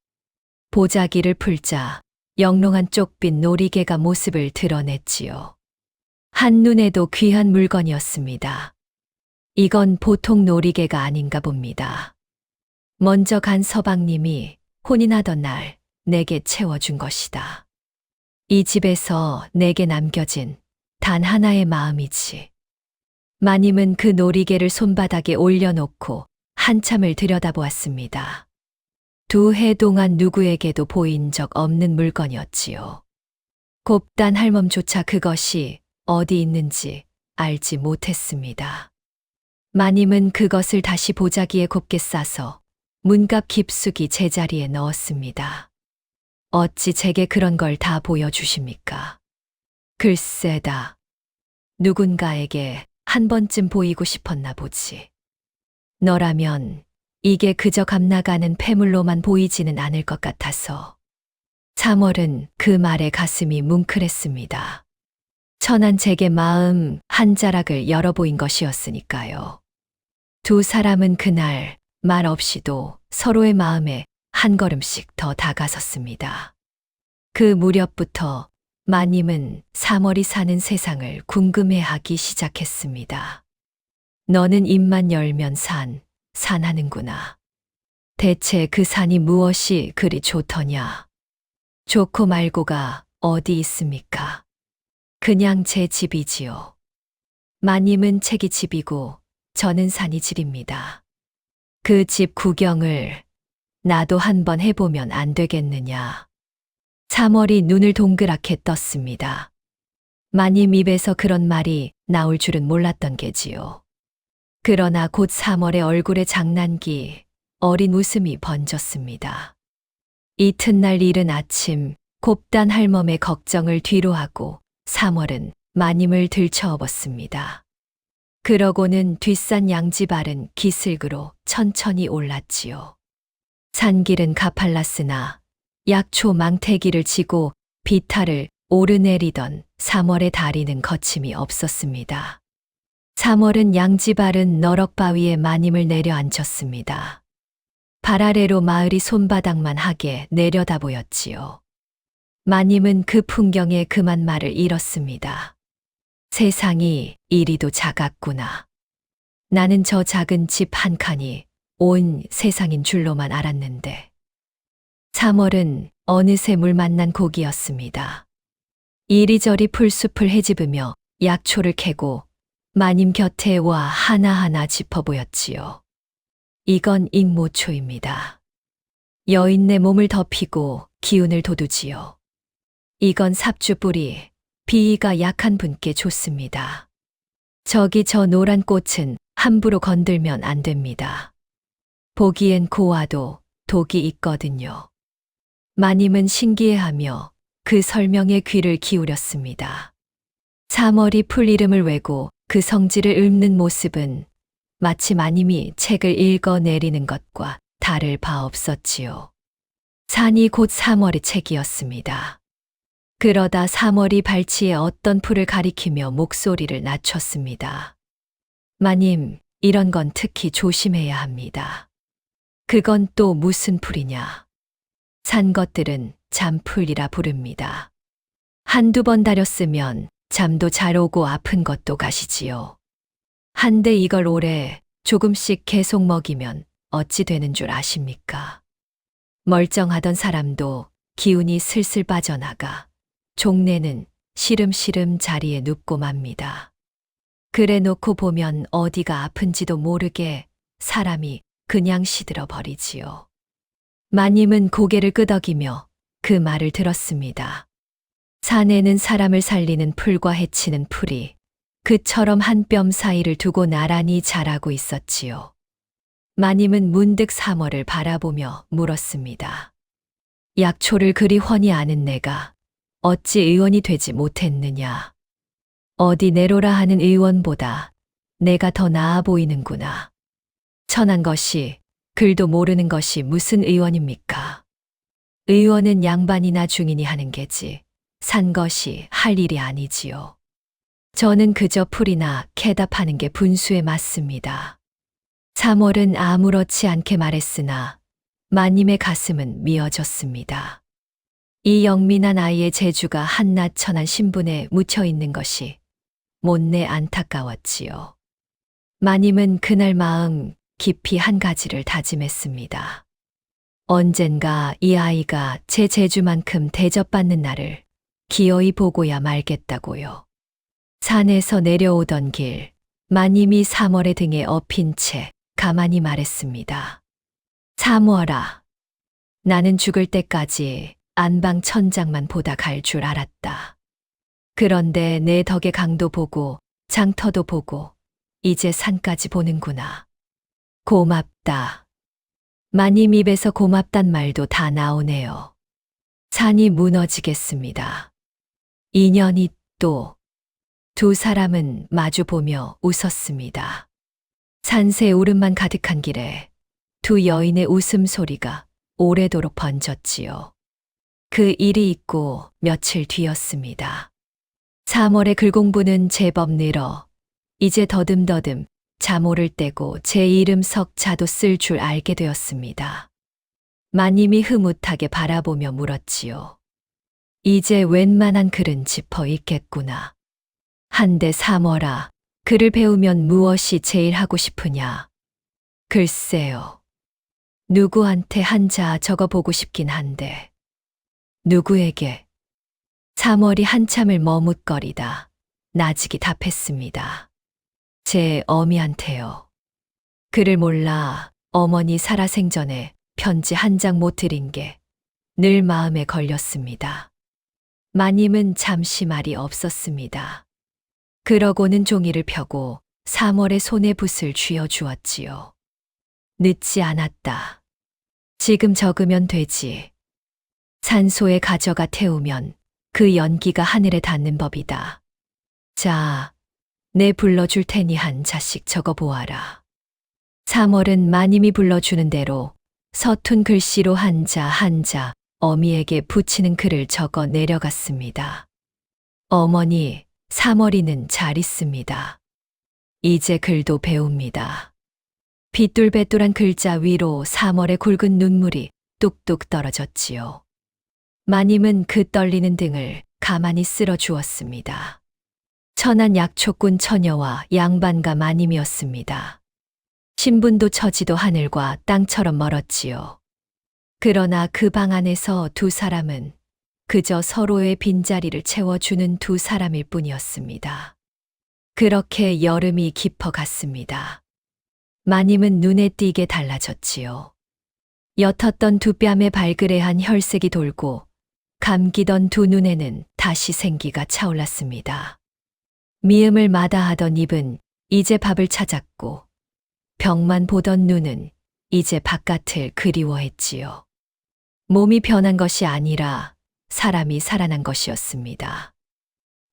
보자기를 풀자 영롱한 쪽빛 놀이개가 모습을 드러냈지요. 한눈에도 귀한 물건이었습니다. 이건 보통 놀이개가 아닌가 봅니다. 먼저 간 서방님이 혼인하던 날 내게 채워준 것이다. 이 집에서 내게 남겨진 단 하나의 마음이지. 마님은 그 놀이개를 손바닥에 올려놓고 한참을 들여다보았습니다. 2해 동안 누구에게도 보인 적 없는 물건이었지요. 곱단 할멈조차 그것이 어디 있는지 알지 못했습니다. 마님은 그것을 다시 보자기에 곱게 싸서 문갑 깊숙이 제자리에 넣었습니다. 어찌 제게 그런 걸 다 보여주십니까? 글쎄다. 누군가에게 한 번쯤 보이고 싶었나 보지. 너라면 이게 그저 감나가는 폐물로만 보이지는 않을 것 같아서. 3월은 그 말에 가슴이 뭉클했습니다. 천한 제게 마음 한 자락을 열어보인 것이었으니까요. 두 사람은 그날 말 없이도 서로의 마음에 한 걸음씩 더 다가섰습니다. 그 무렵부터 마님은 3월이 사는 세상을 궁금해하기 시작했습니다. 너는 입만 열면 산하는구나. 대체 그 산이 무엇이 그리 좋더냐? 좋고 말고가 어디 있습니까? 그냥 제 집이지요. 마님은 책이 집이고 저는 산이 집입니다. 그 집 구경을 나도 한번 해보면 안 되겠느냐. 3월이 눈을 동그랗게 떴습니다. 마님 입에서 그런 말이 나올 줄은 몰랐던 게지요. 그러나 곧 3월의 얼굴에 장난기, 어린 웃음이 번졌습니다. 이튿날 이른 아침, 곱단 할멈의 걱정을 뒤로하고 3월은 마님을 들쳐업었습니다. 그러고는 뒷산 양집 아른 기슭으로 천천히 올랐지요. 산길은 가팔랐으나 약초 망태기를 지고 비탈을 오르내리던 3월의 다리는 거침이 없었습니다. 3월은 양집 아른 너럭바위에 마님을 내려앉혔습니다. 발 아래로 마을이 손바닥만 하게 내려다 보였지요. 마님은 그 풍경에 그만 말을 잃었습니다. 세상이 이리도 작았구나. 나는 저 작은 집 한 칸이 온 세상인 줄로만 알았는데. 3월은 어느새 물 만난 고기였습니다. 이리저리 풀숲을 헤집으며 약초를 캐고 마님 곁에 와 하나하나 짚어 보였지요. 이건 익모초입니다. 여인네 몸을 덮이고 기운을 돋우지요. 이건 삽주뿌리, 비위가 약한 분께 좋습니다. 저기 저 노란 꽃은 함부로 건들면 안 됩니다. 보기엔 고와도 독이 있거든요. 마님은 신기해하며 그 설명에 귀를 기울였습니다. 3월이 풀 이름을 외고 그 성질을 읊는 모습은 마치 마님이 책을 읽어 내리는 것과 다를 바 없었지요. 산이 곧 3월의 책이었습니다. 그러다 3월이 발치에 어떤 풀을 가리키며 목소리를 낮췄습니다. 마님, 이런 건 특히 조심해야 합니다. 그건 또 무슨 풀이냐? 산 것들은 잠풀이라 부릅니다. 한두 번 다렸으면 잠도 잘 오고 아픈 것도 가시지요. 한데 이걸 오래 조금씩 계속 먹이면 어찌 되는 줄 아십니까? 멀쩡하던 사람도 기운이 슬슬 빠져나가 종래는 시름시름 자리에 눕고 맙니다. 그래 놓고 보면 어디가 아픈지도 모르게 사람이 그냥 시들어 버리지요. 마님은 고개를 끄덕이며 그 말을 들었습니다. 산에는 사람을 살리는 풀과 해치는 풀이 그처럼 한 뼘 사이를 두고 나란히 자라고 있었지요. 마님은 문득 3월을 바라보며 물었습니다. 약초를 그리 훤히 아는 내가 어찌 의원이 되지 못했느냐. 어디 내로라 하는 의원보다 내가 더 나아 보이는구나. 천한 것이 글도 모르는 것이 무슨 의원입니까? 의원은 양반이나 중인이 하는 게지 산 것이 할 일이 아니지요. 저는 그저 풀이나 캐다 파는 게 분수에 맞습니다. 3월은 아무렇지 않게 말했으나 마님의 가슴은 미어졌습니다. 이 영민한 아이의 재주가 한낱 천한 신분에 묻혀 있는 것이 못내 안타까웠지요. 마님은 그날 마음 깊이 한 가지를 다짐했습니다. 언젠가 이 아이가 제 재주만큼 대접받는 날을 기어이 보고야 말겠다고요. 산에서 내려오던 길, 마님이 3월의 등에 엎인 채 가만히 말했습니다. 3월아, 나는 죽을 때까지 안방 천장만 보다 갈 줄 알았다. 그런데 내 덕의 강도 보고 장터도 보고 이제 산까지 보는구나. 고맙다. 마님 입에서 고맙단 말도 다 나오네요. 산이 무너지겠습니다. 인연이 또 두 사람은 마주보며 웃었습니다. 산새 울음만 가득한 길에 두 여인의 웃음소리가 오래도록 번졌지요. 그 일이 있고 며칠 뒤였습니다. 3월의 글공부는 제법 늘어 이제 더듬더듬 잠오를 떼고 제 이름 석자도 쓸 줄 알게 되었습니다. 마님이 흐뭇하게 바라보며 물었지요. 이제 웬만한 글은 짚어 읽겠구나. 한데 3월아, 글을 배우면 무엇이 제일 하고 싶으냐? 글쎄요. 누구한테 한자 적어보고 싶긴 한데. 누구에게? 3월이 한참을 머뭇거리다 나직이 답했습니다. 제 어미한테요. 글을 몰라 어머니 살아생전에 편지 한 장 못 드린 게 늘 마음에 걸렸습니다. 마님은 잠시 말이 없었습니다. 그러고는 종이를 펴고 3월의 손에 붓을 쥐어 주었지요. 늦지 않았다. 지금 적으면 되지. 산소에 가져가 태우면 그 연기가 하늘에 닿는 법이다. 자, 내 불러줄 테니 한 자씩 적어보아라. 3월은 마님이 불러주는 대로 서툰 글씨로 한자 어미에게 붙이는 글을 적어 내려갔습니다. 어머니, 3월이는 잘 있습니다. 이제 글도 배웁니다. 빗뚤배뚤한 글자 위로 3월의 굵은 눈물이 뚝뚝 떨어졌지요. 마님은 그 떨리는 등을 가만히 쓸어 주었습니다. 천한 약초꾼 처녀와 양반가 마님이었습니다. 신분도 처지도 하늘과 땅처럼 멀었지요. 그러나 그 방 안에서 두 사람은 그저 서로의 빈자리를 채워주는 두 사람일 뿐이었습니다. 그렇게 여름이 깊어갔습니다. 마님은 눈에 띄게 달라졌지요. 옅었던 두 뺨에 발그레한 혈색이 돌고 감기던 두 눈에는 다시 생기가 차올랐습니다. 미음을 마다하던 입은 이제 밥을 찾았고 벽만 보던 눈은 이제 바깥을 그리워했지요. 몸이 변한 것이 아니라 사람이 살아난 것이었습니다.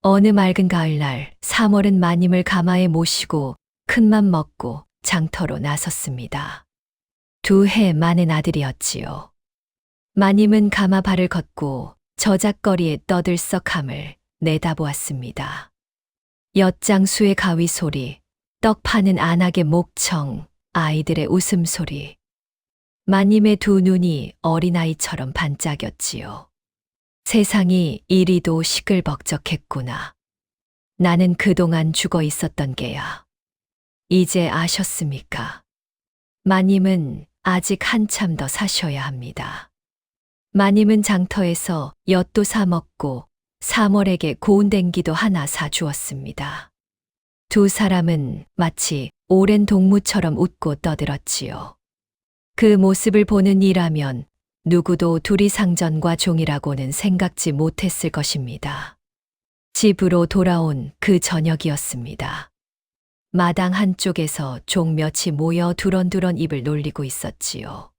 어느 맑은 가을날 3월은 마님을 가마에 모시고 큰맘 먹고 장터로 나섰습니다. 2해 만의 아들이었지요. 마님은 가마 발을 걷고 저작거리의 떠들썩함을 내다보았습니다. 엿장수의 가위 소리, 떡 파는 안악의 목청, 아이들의 웃음소리. 마님의 두 눈이 어린아이처럼 반짝였지요. 세상이 이리도 시끌벅적했구나. 나는 그동안 죽어 있었던 게야. 이제 아셨습니까? 마님은 아직 한참 더 사셔야 합니다. 마님은 장터에서 엿도 사 먹고 3월에게 고운 댕기도 하나 사주었습니다. 두 사람은 마치 오랜 동무처럼 웃고 떠들었지요. 그 모습을 보는 이라면 누구도 둘이 상전과 종이라고는 생각지 못했을 것입니다. 집으로 돌아온 그 저녁이었습니다. 마당 한쪽에서 종 몇이 모여 두런두런 입을 놀리고 있었지요.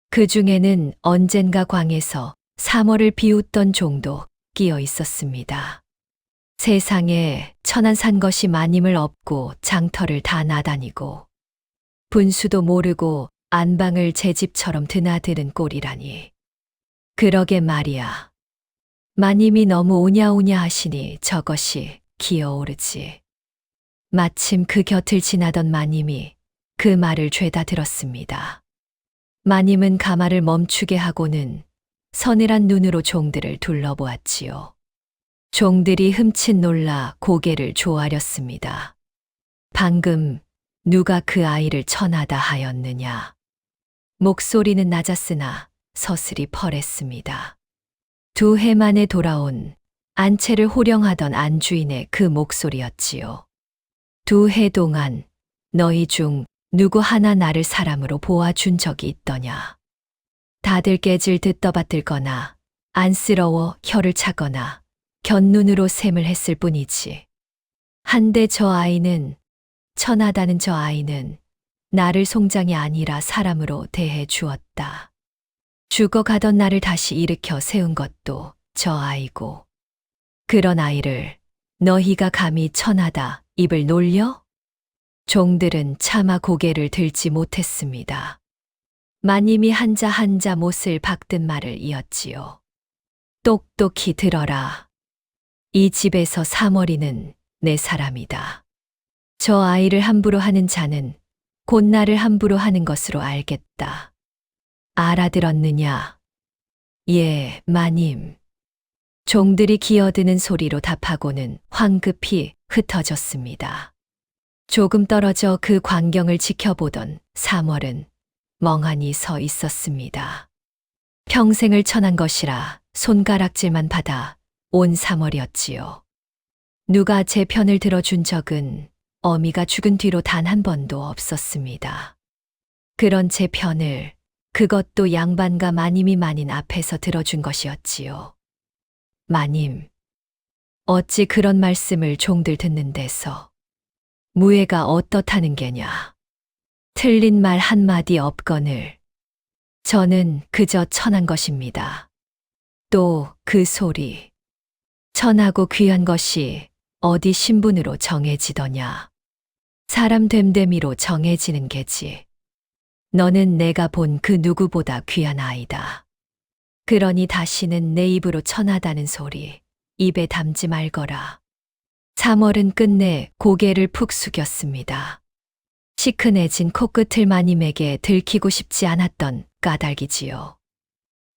그 중에는 언젠가 광에서 3월을 비웃던 종도 끼어 있었습니다. 세상에 천한 산 것이 마님을 업고 장터를 다 나다니고 분수도 모르고 안방을 제 집처럼 드나드는 꼴이라니. 그러게 말이야. 마님이 너무 오냐오냐 하시니 저것이 기어오르지. 마침 그 곁을 지나던 마님이 그 말을 죄다 들었습니다. 마님은 가마를 멈추게 하고는 서늘한 눈으로 종들을 둘러보았지요. 종들이 흠칫 놀라 고개를 조아렸습니다. 방금 누가 그 아이를 천하다 하였느냐. 목소리는 낮았으나 서슬이 펄했습니다. 2해 만에 돌아온 안채를 호령하던 안주인의 그 목소리였지요. 2해 동안 너희 중 누구 하나 나를 사람으로 보아준 적이 있더냐. 다들 깨질듯 떠받들거나 안쓰러워 혀를 차거나 곁눈으로 샘을 했을 뿐이지. 한데 저 아이는, 천하다는 저 아이는 나를 송장이 아니라 사람으로 대해 주었다. 죽어가던 나를 다시 일으켜 세운 것도 저 아이고. 그런 아이를 너희가 감히 천하다 입을 놀려? 종들은 차마 고개를 들지 못했습니다. 마님이 한자 한자 못을 박든 말을 이었지요. 똑똑히 들어라. 이 집에서 사머리는 내 사람이다. 저 아이를 함부로 하는 자는 곧 나를 함부로 하는 것으로 알겠다. 알아들었느냐? 예, 마님. 종들이 기어드는 소리로 답하고는 황급히 흩어졌습니다. 조금 떨어져 그 광경을 지켜보던 사월은 멍하니 서 있었습니다. 평생을 천한 것이라 손가락질만 받아 온 사월이었지요. 누가 제 편을 들어준 적은 어미가 죽은 뒤로 단 한 번도 없었습니다. 그런 제 편을 그것도 양반과 마님이 마님 앞에서 들어준 것이었지요. 마님, 어찌 그런 말씀을 종들 듣는 데서 무예가 어떻다는 게냐. 틀린 말 한마디 없거늘 저는 그저 천한 것입니다. 또 그 소리, 천하고 귀한 것이 어디 신분으로 정해지더냐. 사람 됨됨이로 정해지는 게지. 너는 내가 본 그 누구보다 귀한 아이다. 그러니 다시는 내 입으로 천하다는 소리 입에 담지 말거라. 사월은 끝내 고개를 푹 숙였습니다. 시큰해진 코끝을 마님에게 들키고 싶지 않았던 까닭이지요.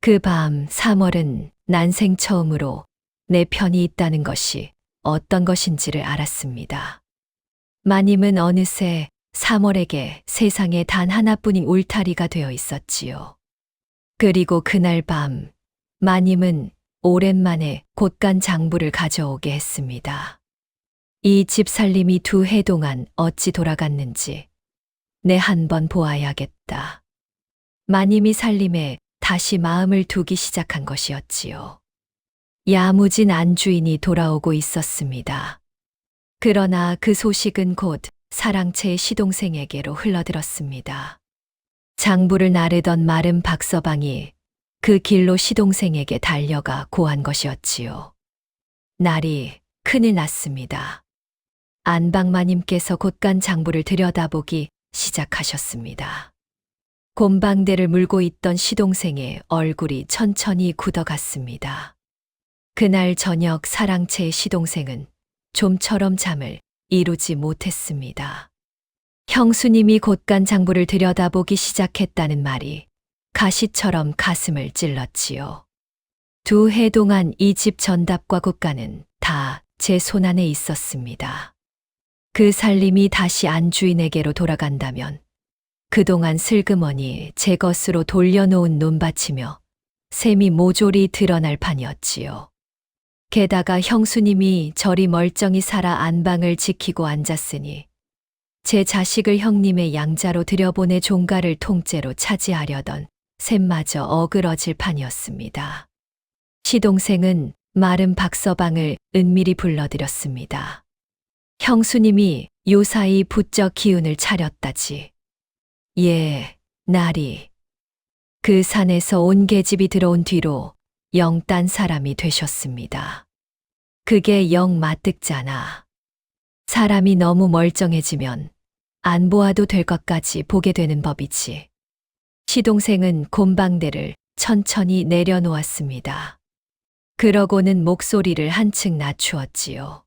그 밤 사월은 난생 처음으로 내 편이 있다는 것이 어떤 것인지를 알았습니다. 마님은 어느새 사월에게 세상에 단 하나뿐인 울타리가 되어 있었지요. 그리고 그날 밤 마님은 오랜만에 곳간 장부를 가져오게 했습니다. 이 집 살림이 2해 동안 어찌 돌아갔는지 내 한번 보아야겠다. 마님이 살림에 다시 마음을 두기 시작한 것이었지요. 야무진 안주인이 돌아오고 있었습니다. 그러나 그 소식은 곧 사랑채의 시동생에게로 흘러들었습니다. 장부를 나르던 마른 박서방이 그 길로 시동생에게 달려가 고한 것이었지요. 날이 큰일 났습니다. 안방마님께서 곧간 장부를 들여다보기 시작하셨습니다. 곰방대를 물고 있던 시동생의 얼굴이 천천히 굳어갔습니다. 그날 저녁 사랑채의 시동생은 좀처럼 잠을 이루지 못했습니다. 형수님이 곧간 장부를 들여다보기 시작했다는 말이 가시처럼 가슴을 찔렀지요. 2해 동안 이 집 전답과 곳간은 다 제 손안에 있었습니다. 그 살림이 다시 안주인에게로 돌아간다면 그동안 슬그머니 제 것으로 돌려놓은 논밭이며 셈이 모조리 드러날 판이었지요. 게다가 형수님이 저리 멀쩡히 살아 안방을 지키고 앉았으니 제 자식을 형님의 양자로 들여보내 종가를 통째로 차지하려던 셈마저 어그러질 판이었습니다. 시동생은 마른 박서방을 은밀히 불러들였습니다. 형수님이 요사이 부쩍 기운을 차렸다지. 예, 날이. 그 산에서 온 계집이 들어온 뒤로 영 딴 사람이 되셨습니다. 그게 영 마뜩잖아. 사람이 너무 멀쩡해지면 안 보아도 될 것까지 보게 되는 법이지. 시동생은 곰방대를 천천히 내려놓았습니다. 그러고는 목소리를 한층 낮추었지요.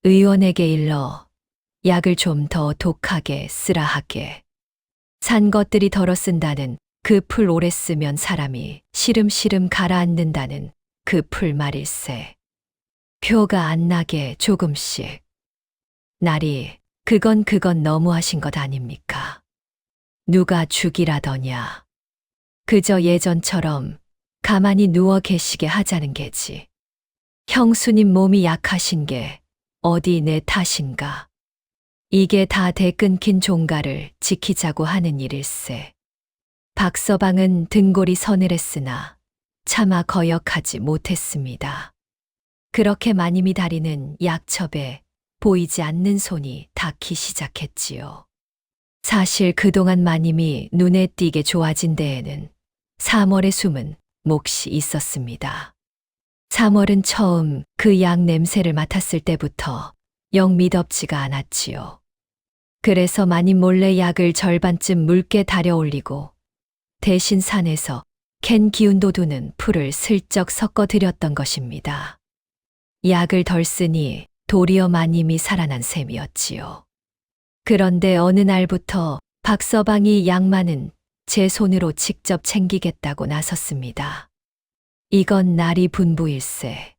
의원에게 일러 약을 좀 더 독하게 쓰라 하게. 산 것들이 덜어 쓴다는 그 풀 오래 쓰면 사람이 시름시름 가라앉는다는 그 풀 말일세. 표가 안 나게 조금씩. 날이 그건 너무하신 것 아닙니까? 누가 죽이라더냐. 그저 예전처럼 가만히 누워 계시게 하자는 게지. 형수님 몸이 약하신 게 어디 내 탓인가. 이게 다 대끊긴 종가를 지키자고 하는 일일세. 박서방은 등골이 서늘했으나 차마 거역하지 못했습니다. 그렇게 마님이 다리는 약첩에 보이지 않는 손이 닿기 시작했지요. 사실 그동안 마님이 눈에 띄게 좋아진 데에는 사월의 숨은 몫이 있었습니다. 3월은 처음 그 약 냄새를 맡았을 때부터 영 미덥지가 않았지요. 그래서 마님 몰래 약을 절반쯤 묽게 달여 올리고 대신 산에서 캔 기운도 두는 풀을 슬쩍 섞어 드렸던 것입니다. 약을 덜 쓰니 도리어 마님이 살아난 셈이었지요. 그런데 어느 날부터 박서방이 약만은 제 손으로 직접 챙기겠다고 나섰습니다. 이건 날이 분부일세.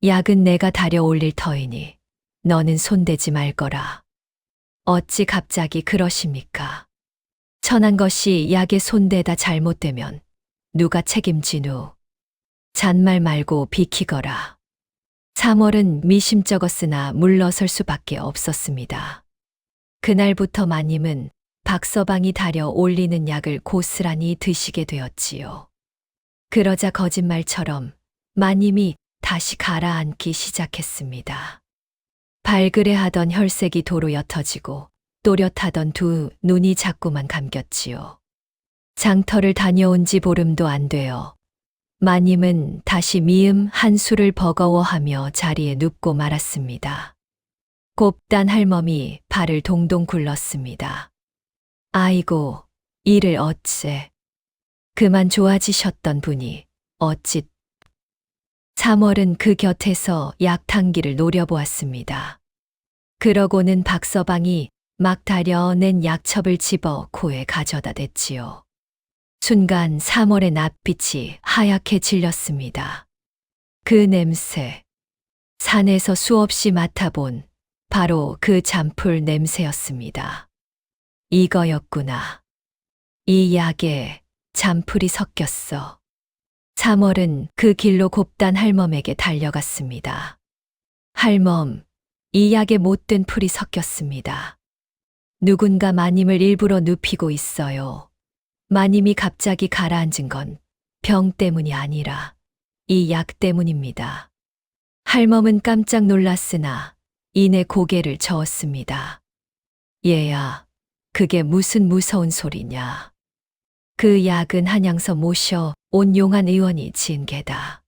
약은 내가 달여 올릴 터이니 너는 손대지 말거라. 어찌 갑자기 그러십니까? 천한 것이 약에 손대다 잘못되면 누가 책임지누? 잔말 말고 비키거라. 3월은 미심쩍었으나 물러설 수밖에 없었습니다. 그날부터 마님은 박서방이 달여 올리는 약을 고스란히 드시게 되었지요. 그러자 거짓말처럼 마님이 다시 가라앉기 시작했습니다. 발그레하던 혈색이 도로 옅어지고 또렷하던 두 눈이 자꾸만 감겼지요. 장터를 다녀온 지 보름도 안 되어 마님은 다시 미음 한수를 버거워하며 자리에 눕고 말았습니다. 곱단 할멈이 발을 동동 굴렀습니다. 아이고, 이를 어째. 그만 좋아지셨던 분이 어찌. 3월은 그 곁에서 약탕기를 노려보았습니다. 그러고는 박서방이 막 다려낸 약첩을 집어 코에 가져다 댔지요. 순간 3월의 낯빛이 하얗게 질렸습니다. 그 냄새, 산에서 수없이 맡아본 바로 그 잔풀 냄새였습니다. 이거였구나. 이 약에 잔풀이 섞였어. 3월은 그 길로 곱단 할멈에게 달려갔습니다. 할멈, 이 약에 못된 풀이 섞였습니다. 누군가 마님을 일부러 눕히고 있어요. 마님이 갑자기 가라앉은 건 병 때문이 아니라 이 약 때문입니다. 할멈은 깜짝 놀랐으나 이내 고개를 저었습니다. 얘야, 그게 무슨 무서운 소리냐. 그 약은 한양서 모셔 온 용한 의원이 지은 게다.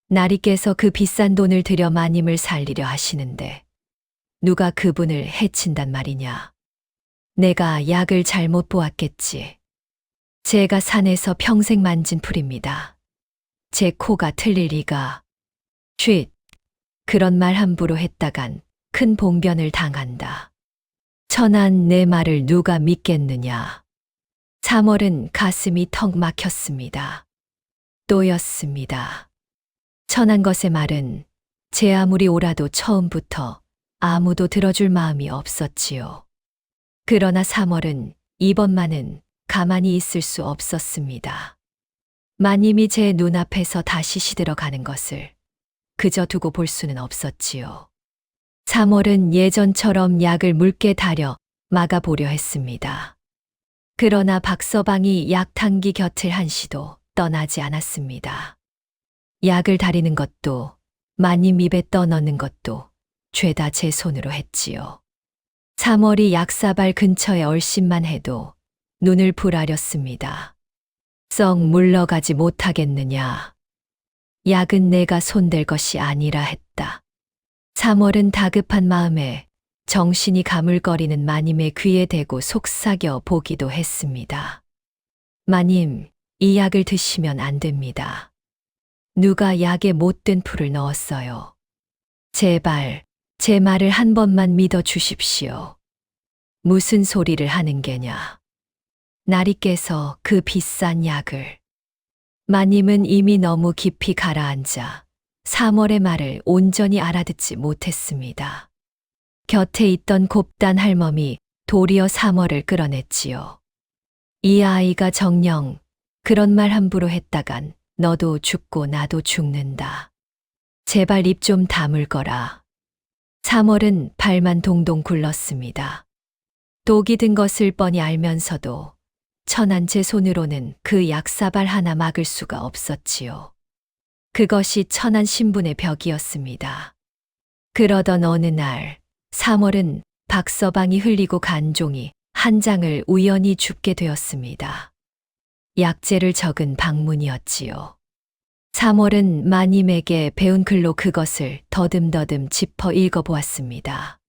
날이 깨서 그 비싼 돈을 들여 마님을 살리려 하시는데 누가 그분을 해친단 말이냐. 내가 약을 잘못 보았겠지. 제가 산에서 평생 만진 풀입니다. 제 코가 틀릴 리가. 쉿! 그런 말 함부로 했다간 큰 봉변을 당한다. 천한 내 말을 누가 믿겠느냐. 3월은 가슴이 턱 막혔습니다. 또였습니다. 천한 것의 말은 제 아무리 옳아도 처음부터 아무도 들어줄 마음이 없었지요. 그러나 3월은 이번만은 가만히 있을 수 없었습니다. 마님이 제 눈앞에서 다시 시들어가는 것을 그저 두고 볼 수는 없었지요. 3월은 예전처럼 약을 묽게 달여 막아보려 했습니다. 그러나 박서방이 약탕기 곁을 한시도 떠나지 않았습니다. 약을 다리는 것도 마님 입에 떠넣는 것도 죄다 제 손으로 했지요. 3월이 약사발 근처에 얼씬만 해도 눈을 부라렸습니다. 썩 물러가지 못하겠느냐. 약은 내가 손댈 것이 아니라 했다. 3월은 다급한 마음에 정신이 가물거리는 마님의 귀에 대고 속삭여 보기도 했습니다. 마님, 이 약을 드시면 안 됩니다. 누가 약에 못된 풀을 넣었어요. 제발, 제 말을 한 번만 믿어 주십시오. 무슨 소리를 하는 게냐. 날이 깨서 그 비싼 약을. 마님은 이미 너무 깊이 가라앉아 3월의 말을 온전히 알아듣지 못했습니다. 곁에 있던 곱단 할멈이 도리어 3월을 끌어냈지요. 이 아이가 정녕 그런 말 함부로 했다간 너도 죽고 나도 죽는다. 제발 입 좀 다물거라. 3월은 발만 동동 굴렀습니다. 독이 든 것을 뻔히 알면서도 천한 제 손으로는 그 약사발 하나 막을 수가 없었지요. 그것이 천한 신분의 벽이었습니다. 그러던 어느 날 3월은 박서방이 흘리고 간 종이 한 장을 우연히 줍게 되었습니다. 약재를 적은 방문이었지요. 3월은 마님에게 배운 글로 그것을 더듬더듬 짚어 읽어보았습니다.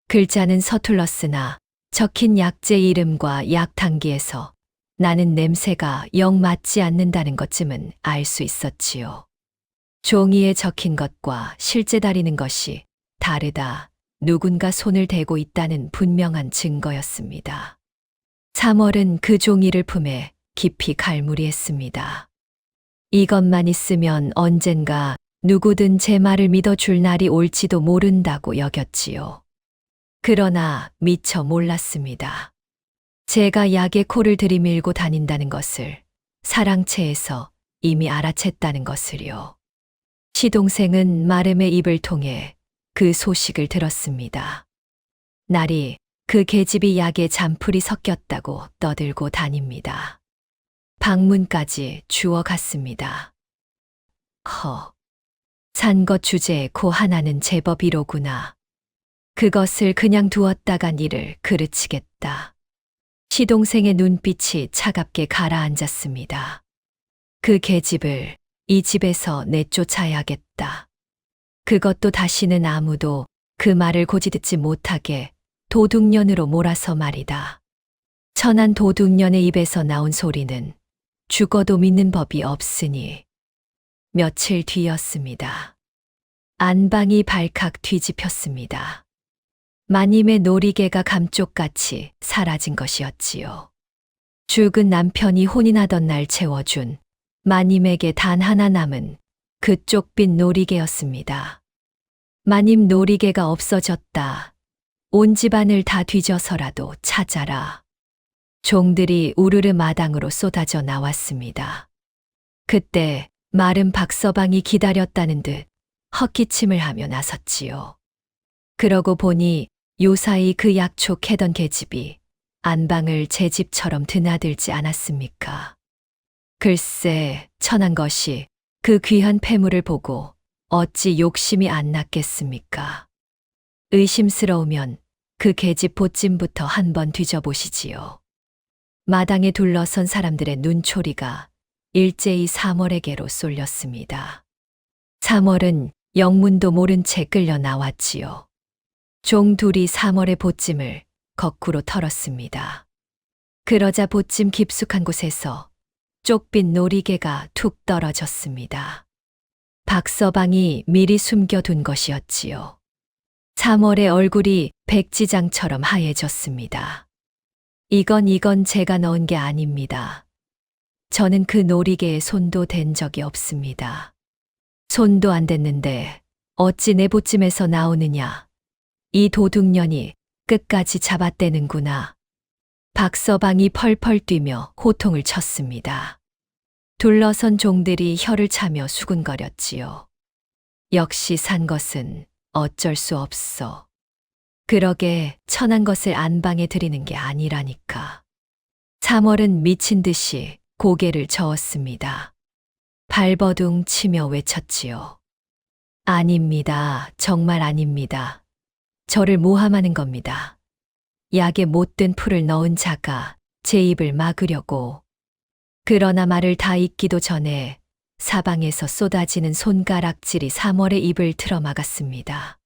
글자는 서툴렀으나 적힌 약재 이름과 약 단기에서 나는 냄새가 영 맞지 않는다는 것쯤은 알 수 있었지요. 종이에 적힌 것과 실제 다리는 것이 다르다. 누군가 손을 대고 있다는 분명한 증거였습니다. 3월은 그 종이를 품에 깊이 갈무리했습니다. 이것만 있으면 언젠가 누구든 제 말을 믿어줄 날이 올지도 모른다고 여겼지요. 그러나 미처 몰랐습니다. 제가 약에 코를 들이밀고 다닌다는 것을 사랑채에서 이미 알아챘다는 것을요. 시동생은 마름의 입을 통해 그 소식을 들었습니다. 날이 그 계집이 약에 잔풀이 섞였다고 떠들고 다닙니다. 방문까지 주워갔습니다. 산 것 주제에 코 하나는 제법 이로구나. 그것을 그냥 두었다간 이를 그르치겠다. 시동생의 눈빛이 차갑게 가라앉았습니다. 그 계집을 이 집에서 내쫓아야겠다. 그것도 다시는 아무도 그 말을 고지 듣지 못하게 도둑년으로 몰아서 말이다. 천한 도둑년의 입에서 나온 소리는 죽어도 믿는 법이 없으니. 며칠 뒤였습니다. 안방이 발칵 뒤집혔습니다. 마님의 놀이개가 감쪽같이 사라진 것이었지요. 죽은 남편이 혼인하던 날 채워준 마님에게 단 하나 남은 그 쪽빈 놀이개였습니다. 마님 놀이개가 없어졌다. 온 집안을 다 뒤져서라도 찾아라. 종들이 우르르 마당으로 쏟아져 나왔습니다. 그때 마른 박서방이 기다렸다는 듯 헛기침을 하며 나섰지요. 그러고 보니 요사이 그 약초 캐던 계집이 안방을 제 집처럼 드나들지 않았습니까? 글쎄, 천한 것이 그 귀한 폐물을 보고 어찌 욕심이 안 났겠습니까? 의심스러우면 그 계집 보찜부터 한번 뒤져보시지요. 마당에 둘러선 사람들의 눈초리가 일제히 3월에게로 쏠렸습니다. 3월은 영문도 모른 채 끌려 나왔지요. 종 둘이 3월의 보찜을 거꾸로 털었습니다. 그러자 보찜 깊숙한 곳에서 쪽빈 놀이개가 툭 떨어졌습니다. 박서방이 미리 숨겨둔 것이었지요. 3월의 얼굴이 백지장처럼 하얘졌습니다. 이건 제가 넣은 게 아닙니다. 저는 그 놀이개에 손도 댄 적이 없습니다. 손도 안 댔는데 어찌 내 보찜에서 나오느냐. 이 도둑년이 끝까지 잡아떼는구나. 박서방이 펄펄 뛰며 호통을 쳤습니다. 둘러선 종들이 혀를 차며 수군거렸지요. 역시 산 것은 어쩔 수 없어. 그러게 천한 것을 안방에 들이는 게 아니라니까. 3월은 미친 듯이 고개를 저었습니다. 발버둥 치며 외쳤지요. 아닙니다. 정말 아닙니다. 저를 모함하는 겁니다. 약에 못된 풀을 넣은 자가 제 입을 막으려고. 그러나 말을 다 잊기도 전에 사방에서 쏟아지는 손가락질이 3월의 입을 틀어막았습니다.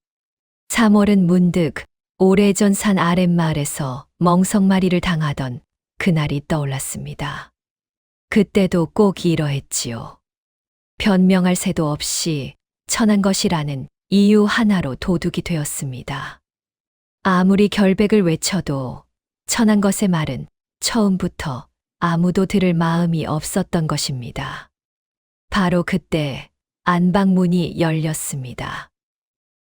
3월은 문득 오래전 산 아랫마을에서 멍석마리를 당하던 그날이 떠올랐습니다. 그때도 꼭 이러했지요. 변명할 새도 없이 천한 것이라는 이유 하나로 도둑이 되었습니다. 아무리 결백을 외쳐도 천한 것의 말은 처음부터 아무도 들을 마음이 없었던 것입니다. 바로 그때 안방문이 열렸습니다.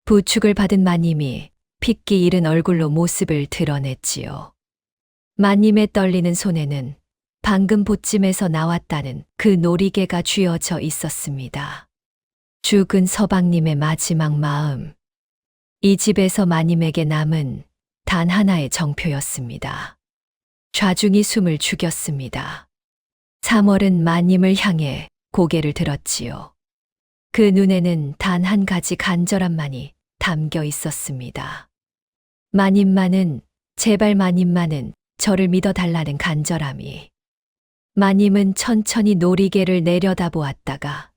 부축을 받은 마님이 핏기 잃은 얼굴로 모습을 드러냈지요. 마님의 떨리는 손에는 방금 보찜에서 나왔다는 그 놀이개가 쥐어져 있었습니다. 죽은 서방님의 마지막 마음. 이 집에서 마님에게 남은 단 하나의 정표였습니다. 좌중이 숨을 죽였습니다. 3월은 마님을 향해 고개를 들었지요. 그 눈에는 단 한 가지 간절함만이 담겨 있었습니다. 마님만은, 제발 마님만은 저를 믿어달라는 간절함이. 마님은 천천히 놀이개를 내려다보았다가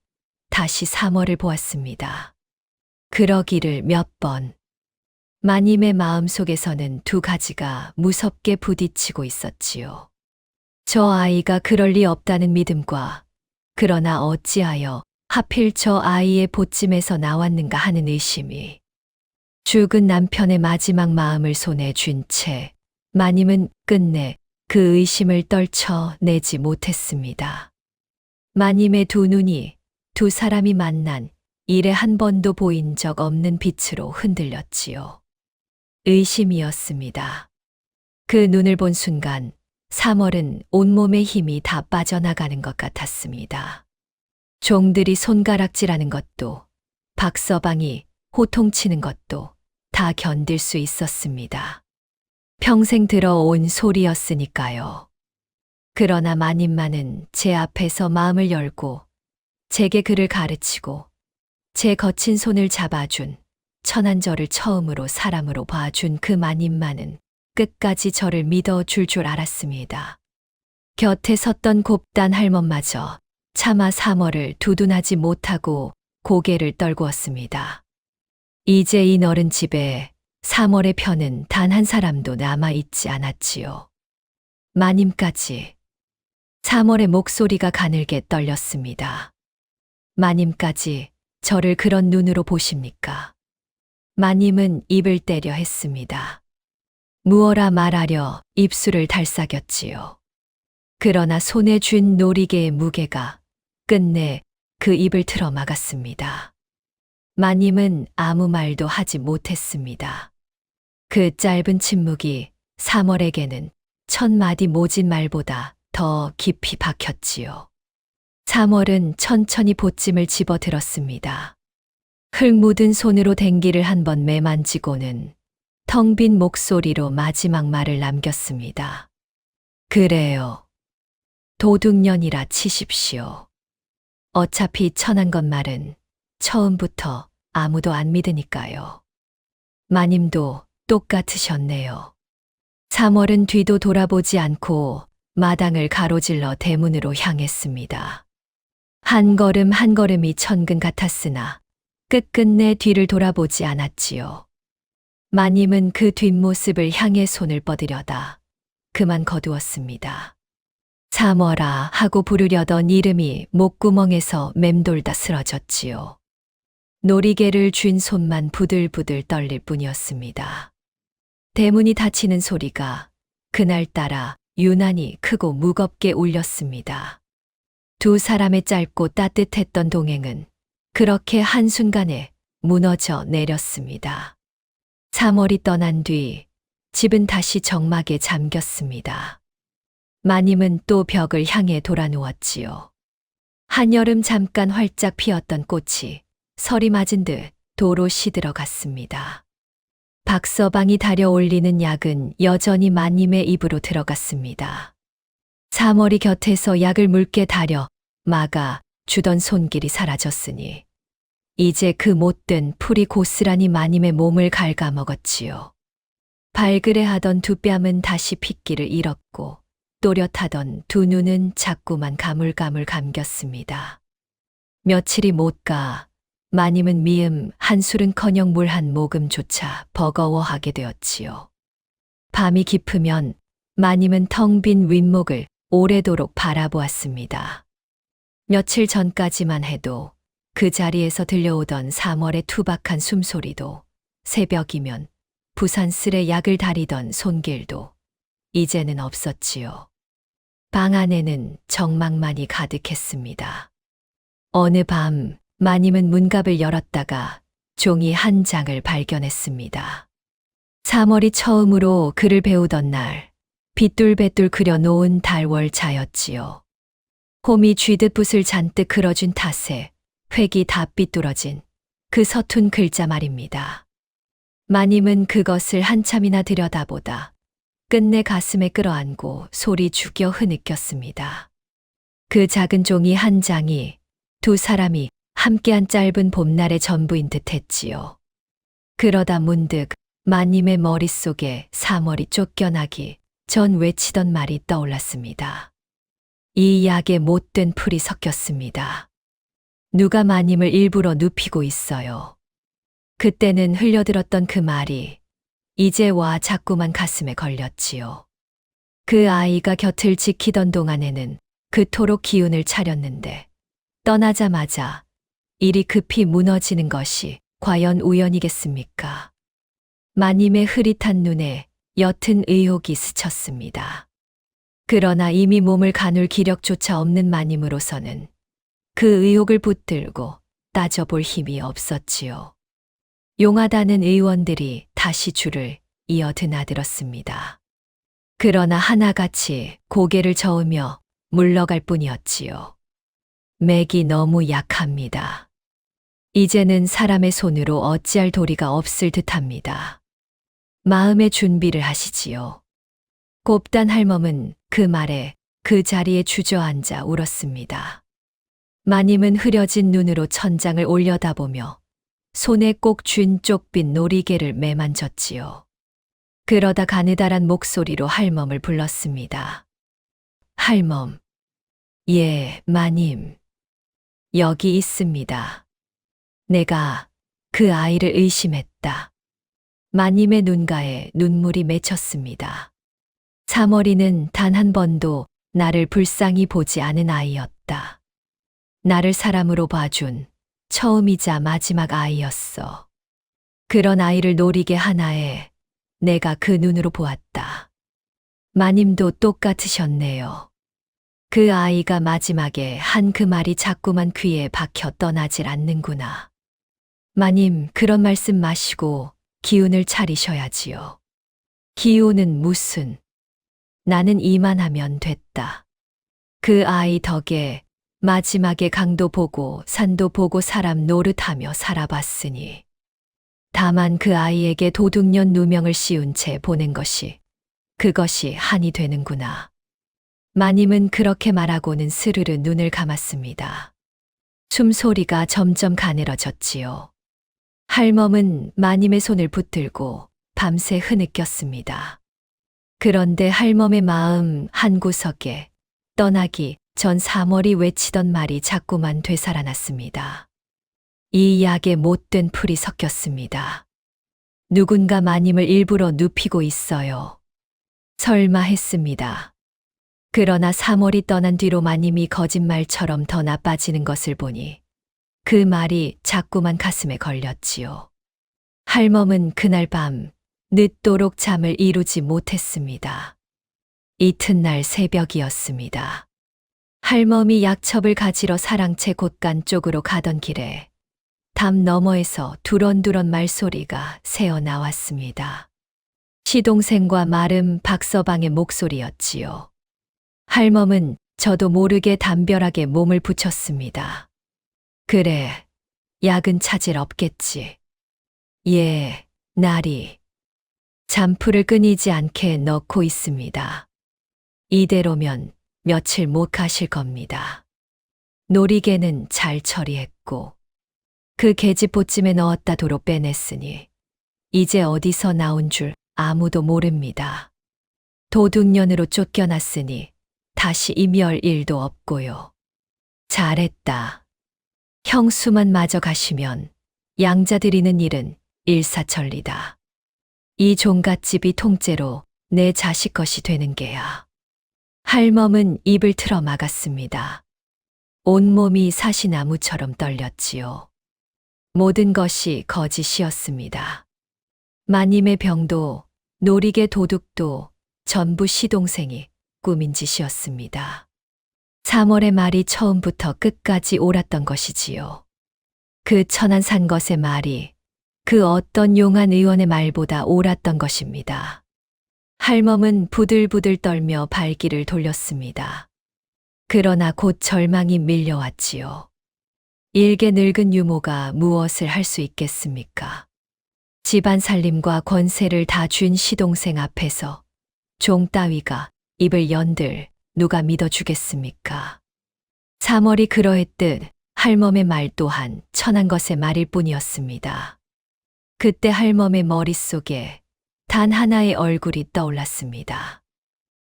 다시 3월을 보았습니다. 그러기를 몇 번. 마님의 마음속에서는 두 가지가 무섭게 부딪히고 있었지요. 저 아이가 그럴 리 없다는 믿음과 그러나 어찌하여 하필 저 아이의 보찜에서 나왔는가 하는 의심이. 죽은 남편의 마지막 마음을 손에 쥔 채 마님은 끝내 그 의심을 떨쳐내지 못했습니다. 마님의 두 눈이 두 사람이 만난 이래 한 번도 보인 적 없는 빛으로 흔들렸지요. 의심이었습니다. 그 눈을 본 순간 3월은 온몸의 힘이 다 빠져나가는 것 같았습니다. 종들이 손가락질하는 것도 박서방이 호통치는 것도 다 견딜 수 있었습니다. 평생 들어온 소리였으니까요. 그러나 마님만은 제 앞에서 마음을 열고 제게 그를 가르치고 제 거친 손을 잡아준 천한 저를 처음으로 사람으로 봐준 그 마님만은 끝까지 저를 믿어줄 줄 알았습니다. 곁에 섰던 곱단 할멈마저 차마 3월을 두둔하지 못하고 고개를 떨구었습니다. 이제 이 너른 집에 3월의 편은 단 한 사람도 남아있지 않았지요. 마님까지. 3월의 목소리가 가늘게 떨렸습니다. 마님까지 저를 그런 눈으로 보십니까? 마님은 입을 때려 했습니다. 무어라 말하려 입술을 달싹였지요. 그러나 손에 쥔 놀이개의 무게가 끝내 그 입을 틀어 막았습니다. 마님은 아무 말도 하지 못했습니다. 그 짧은 침묵이 3월에게는 1000마디 모진 말보다 더 깊이 박혔지요. 3월은 천천히 보찜을 집어들었습니다. 흙 묻은 손으로 댕기를 한번 매만지고는 텅 빈 목소리로 마지막 말을 남겼습니다. 그래요. 도둑년이라 치십시오. 어차피 천한 것 말은 처음부터 아무도 안 믿으니까요. 마님도 똑같으셨네요. 3월은 뒤도 돌아보지 않고 마당을 가로질러 대문으로 향했습니다. 한 걸음 한 걸음이 천근 같았으나 끝끝내 뒤를 돌아보지 않았지요. 마님은 그 뒷모습을 향해 손을 뻗으려다 그만 거두었습니다. 3월아 하고 부르려던 이름이 목구멍에서 맴돌다 쓰러졌지요. 놀이개를 쥔 손만 부들부들 떨릴 뿐이었습니다. 대문이 닫히는 소리가 그날따라 유난히 크고 무겁게 울렸습니다. 두 사람의 짧고 따뜻했던 동행은 그렇게 한순간에 무너져 내렸습니다. 3월이 떠난 뒤 집은 다시 정막에 잠겼습니다. 마님은 또 벽을 향해 돌아누웠지요. 한여름 잠깐 활짝 피었던 꽃이 설이 맞은 듯 도로 시들어갔습니다. 박서방이 달여올리는 약은 여전히 마님의 입으로 들어갔습니다. 3월이 곁에서 약을 묽게 달여 막아 주던 손길이 사라졌으니 이제 그 못된 풀이 고스란히 마님의 몸을 갉아먹었지요. 발그레하던 두 뺨은 다시 핏기를 잃었고 또렷하던 두 눈은 자꾸만 가물가물 감겼습니다. 며칠이 못 가 마님은 미음 한술은커녕 물 한 모금조차 버거워하게 되었지요. 밤이 깊으면 마님은 텅 빈 윗목을 오래도록 바라보았습니다. 며칠 전까지만 해도 그 자리에서 들려오던 3월의 투박한 숨소리도 새벽이면 부산스레 약을 다리던 손길도 이제는 없었지요. 방 안에는 정막만이 가득했습니다. 어느 밤 마님은 문갑을 열었다가 종이 한 장을 발견했습니다. 3월이 처음으로 글을 배우던 날 빗둘배둘 그려놓은 달월자였지요. 홈이 쥐듯 붓을 잔뜩 그려준 탓에 획이 다 삐뚤어진 그 서툰 글자 말입니다. 마님은 그것을 한참이나 들여다보다 끝내 가슴에 끌어안고 소리 죽여 흐느꼈습니다. 그 작은 종이 한 장이 두 사람이 함께한 짧은 봄날의 전부인 듯 했지요. 그러다 문득 마님의 머릿속에 3월이 쫓겨나기 전 외치던 말이 떠올랐습니다. 이 약에 못된 풀이 섞였습니다. 누가 마님을 일부러 눕히고 있어요. 그때는 흘려들었던 그 말이 이제 와 자꾸만 가슴에 걸렸지요. 그 아이가 곁을 지키던 동안에는 그토록 기운을 차렸는데 떠나자마자 일이 급히 무너지는 것이 과연 우연이겠습니까? 마님의 흐릿한 눈에 옅은 의혹이 스쳤습니다. 그러나 이미 몸을 가눌 기력조차 없는 마님으로서는 그 의혹을 붙들고 따져볼 힘이 없었지요. 용하다는 의원들이 다시 줄을 이어 드나들었습니다. 그러나 하나같이 고개를 저으며 물러갈 뿐이었지요. 맥이 너무 약합니다. 이제는 사람의 손으로 어찌할 도리가 없을 듯합니다. 마음의 준비를 하시지요. 곱단 할멈은 그 말에 그 자리에 주저앉아 울었습니다. 마님은 흐려진 눈으로 천장을 올려다보며 손에 꼭 쥔 쪽빛 놀이개를 매만졌지요. 그러다 가느다란 목소리로 할멈을 불렀습니다. 할멈, 예, 마님. 여기 있습니다. 내가 그 아이를 의심했다. 마님의 눈가에 눈물이 맺혔습니다. 사머리는 단 한 번도 나를 불쌍히 보지 않은 아이였다. 나를 사람으로 봐준 처음이자 마지막 아이였어. 그런 아이를 노리개 하나에 내가 그 눈으로 보았다. 마님도 똑같으셨네요. 그 아이가 마지막에 한 그 말이 자꾸만 귀에 박혀 떠나질 않는구나. 마님, 그런 말씀 마시고 기운을 차리셔야지요. 기운은 무슨? 나는 이만하면 됐다. 그 아이 덕에 마지막에 강도 보고 산도 보고 사람 노릇하며 살아봤으니 다만 그 아이에게 도둑년 누명을 씌운 채 보낸 것이 그것이 한이 되는구나. 마님은 그렇게 말하고는 스르르 눈을 감았습니다. 숨소리가 점점 가늘어졌지요. 할멈은 마님의 손을 붙들고 밤새 흐느꼈습니다. 그런데 할멈의 마음 한구석에 떠나기 전 사머리 외치던 말이 자꾸만 되살아났습니다. 이 약에 못된 풀이 섞였습니다. 누군가 마님을 일부러 눕히고 있어요. 설마 했습니다. 그러나 사머리 떠난 뒤로 마님이 거짓말처럼 더 나빠지는 것을 보니 그 말이 자꾸만 가슴에 걸렸지요. 할멈은 그날 밤 늦도록 잠을 이루지 못했습니다. 이튿날 새벽이었습니다. 할멈이 약첩을 가지러 사랑채 곳간 쪽으로 가던 길에 담 너머에서 두런두런 말소리가 새어 나왔습니다. 시동생과 마름 박서방의 목소리였지요. 할멈은 저도 모르게 담벼락에 몸을 붙였습니다. 그래, 약은 찾을 없겠지. 예, 날이. 잠풀을 끊이지 않게 넣고 있습니다. 이대로면 며칠 못 가실 겁니다. 놀이개는 잘 처리했고 그 계집보찜에 넣었다 도로 빼냈으니 이제 어디서 나온 줄 아무도 모릅니다. 도둑년으로 쫓겨났으니 다시 이멸 일도 없고요. 잘했다. 형수만 마저 가시면 양자 드리는 일은 일사천리다. 이 종갓집이 통째로 내 자식 것이 되는 게야. 할멈은 입을 틀어 막았습니다. 온몸이 사시나무처럼 떨렸지요. 모든 것이 거짓이었습니다. 마님의 병도 놀이개 도둑도 전부 시동생이 꾸민 짓이었습니다. 3월의 말이 처음부터 끝까지 옳았던 것이지요. 그 천한 산 것의 말이 그 어떤 용한 의원의 말보다 옳았던 것입니다. 할멈은 부들부들 떨며 발길을 돌렸습니다. 그러나 곧 절망이 밀려왔지요. 일개 늙은 유모가 무엇을 할 수 있겠습니까? 집안 살림과 권세를 다 쥔 시동생 앞에서 종 따위가 입을 연들 누가 믿어주겠습니까? 3월이 그러했듯 할멈의 말 또한 천한 것의 말일 뿐이었습니다. 그때 할멈의 머릿속에 단 하나의 얼굴이 떠올랐습니다.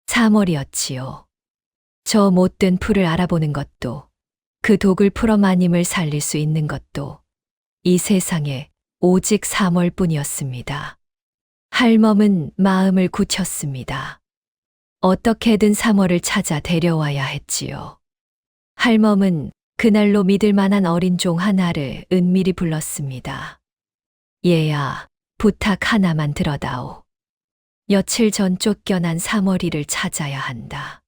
3월이었지요. 저 못된 풀을 알아보는 것도 그 독을 풀어 마님을 살릴 수 있는 것도 이 세상에 오직 사월뿐이었습니다. 할멈은 마음을 굳혔습니다. 어떻게든 사월을 찾아 데려와야 했지요. 할멈은 그날로 믿을 만한 어린 종 하나를 은밀히 불렀습니다. 얘야, 부탁 하나만 들어다오. 며칠 전 쫓겨난 사월이를 찾아야 한다.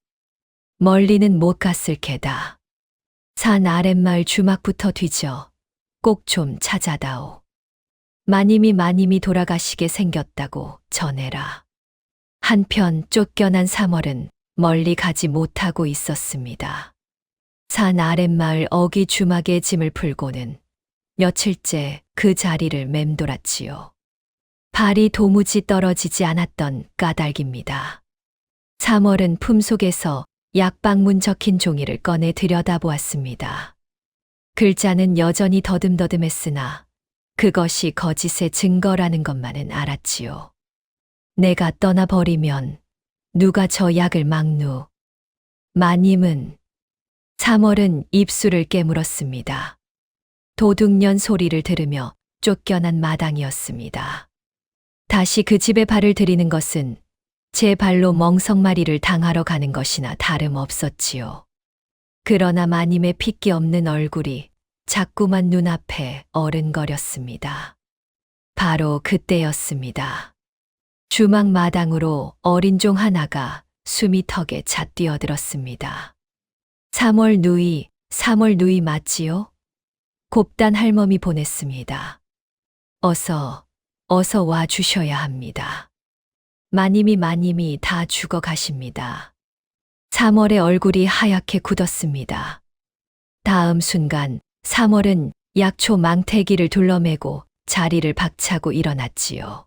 멀리는 못 갔을 게다. 산 아랫마을 주막부터 뒤져 꼭 좀 찾아다오. 마님이 돌아가시게 생겼다고 전해라. 한편 쫓겨난 사월은 멀리 가지 못하고 있었습니다. 산 아랫마을 어기 주막의 짐을 풀고는 며칠째 그 자리를 맴돌았지요. 발이 도무지 떨어지지 않았던 까닭입니다. 사월은 품속에서 약방문 적힌 종이를 꺼내 들여다보았습니다. 글자는 여전히 더듬더듬했으나 그것이 거짓의 증거라는 것만은 알았지요. 내가 떠나버리면 누가 저 약을 막누? 마님은 사월은 입술을 깨물었습니다. 도둑년 소리를 들으며 쫓겨난 마당이었습니다. 다시 그 집에 발을 들이는 것은 제 발로 멍석마리를 당하러 가는 것이나 다름없었지요. 그러나 마님의 핏기 없는 얼굴이 자꾸만 눈앞에 어른거렸습니다. 바로 그때였습니다. 주막 마당으로 어린 종 하나가 숨이 턱에 차 뛰어들었습니다. 3월 누이 맞지요? 곱단 할멈이 보냈습니다. 어서 와 주셔야 합니다. 마님이 다 죽어 가십니다. 3월의 얼굴이 하얗게 굳었습니다. 다음 순간 3월은 약초 망태기를 둘러매고 자리를 박차고 일어났지요.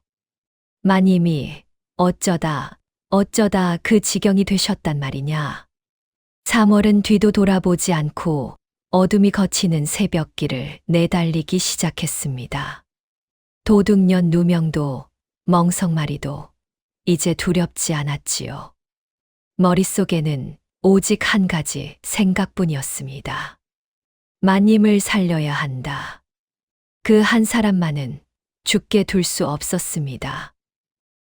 마님이 어쩌다 그 지경이 되셨단 말이냐. 3월은 뒤도 돌아보지 않고 어둠이 걷히는 새벽길을 내달리기 시작했습니다. 도둑년 누명도 멍석마리도 이제 두렵지 않았지요. 머릿속에는 오직 한 가지 생각뿐이었습니다. 마님을 살려야 한다. 그 한 사람만은 죽게 둘 수 없었습니다.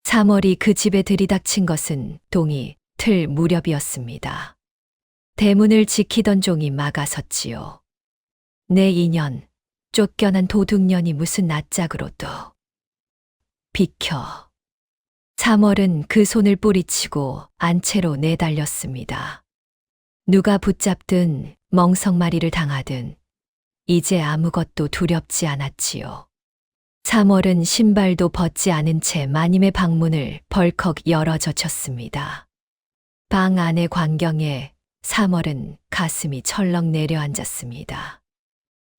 3월이 그 집에 들이닥친 것은 동이 틀 무렵이었습니다. 대문을 지키던 종이 막아섰지요. 내 인연, 쫓겨난 도둑년이 무슨 낯짝으로 또. 비켜. 3월은 그 손을 뿌리치고 안채로 내달렸습니다. 누가 붙잡든 멍석마리를 당하든 이제 아무것도 두렵지 않았지요. 3월은 신발도 벗지 않은 채 마님의 방문을 벌컥 열어 젖혔습니다. 방 안의 광경에 3월은 가슴이 철렁 내려앉았습니다.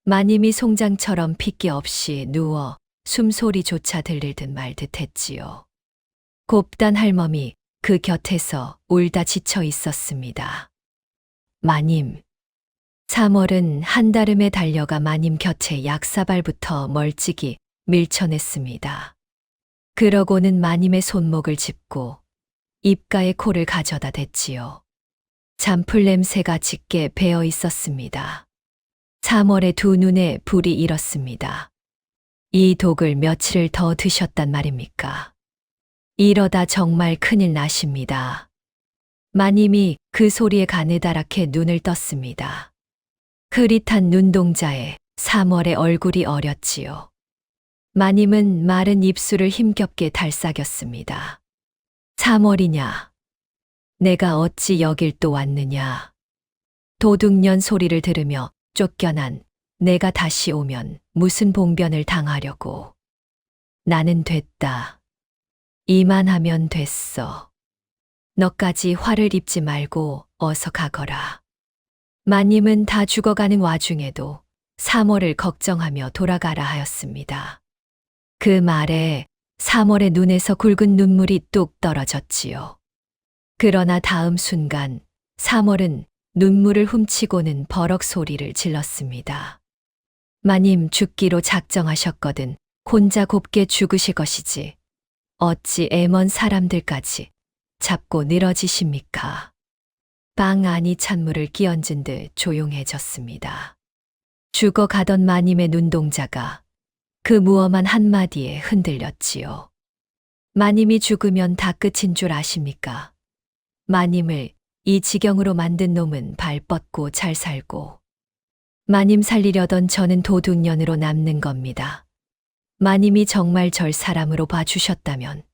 마님이 송장처럼 핏기 없이 누워 숨소리조차 들릴 듯 말 듯 했지요. 곱단 할멈이 그 곁에서 울다 지쳐 있었습니다. 마님. 3월은 한달음에 달려가 마님 곁에 약사발부터 멀찍이 밀쳐냈습니다. 그러고는 마님의 손목을 짚고 입가에 코를 가져다 댔지요. 잔풀 냄새가 짙게 배어 있었습니다. 3월의 두 눈에 불이 일었습니다. 이 독을 며칠을 더 드셨단 말입니까? 이러다 정말 큰일 나십니다. 마님이 그 소리에 가느다랗게 눈을 떴습니다. 흐릿한 눈동자에 3월의 얼굴이 어렸지요. 마님은 마른 입술을 힘겹게 달싹였습니다. 3월이냐? 내가 어찌 여길 또 왔느냐? 도둑년 소리를 들으며 쫓겨난 내가 다시 오면 무슨 봉변을 당하려고. 나는 됐다. 이만하면 됐어. 너까지 화를 입지 말고 어서 가거라. 마님은 다 죽어가는 와중에도 3월을 걱정하며 돌아가라 하였습니다. 그 말에 3월의 눈에서 굵은 눈물이 뚝 떨어졌지요. 그러나 다음 순간 3월은 눈물을 훔치고는 버럭 소리를 질렀습니다. 마님 죽기로 작정하셨거든 혼자 곱게 죽으실 것이지. 어찌 애먼 사람들까지 잡고 늘어지십니까? 방 안이 찬물을 끼얹은 듯 조용해졌습니다. 죽어가던 마님의 눈동자가 그 무엄한 한마디에 흔들렸지요. 마님이 죽으면 다 끝인 줄 아십니까? 마님을 이 지경으로 만든 놈은 발 뻗고 잘 살고, 마님 살리려던 저는 도둑년으로 남는 겁니다. 마님이 정말 절 사람으로 봐주셨다면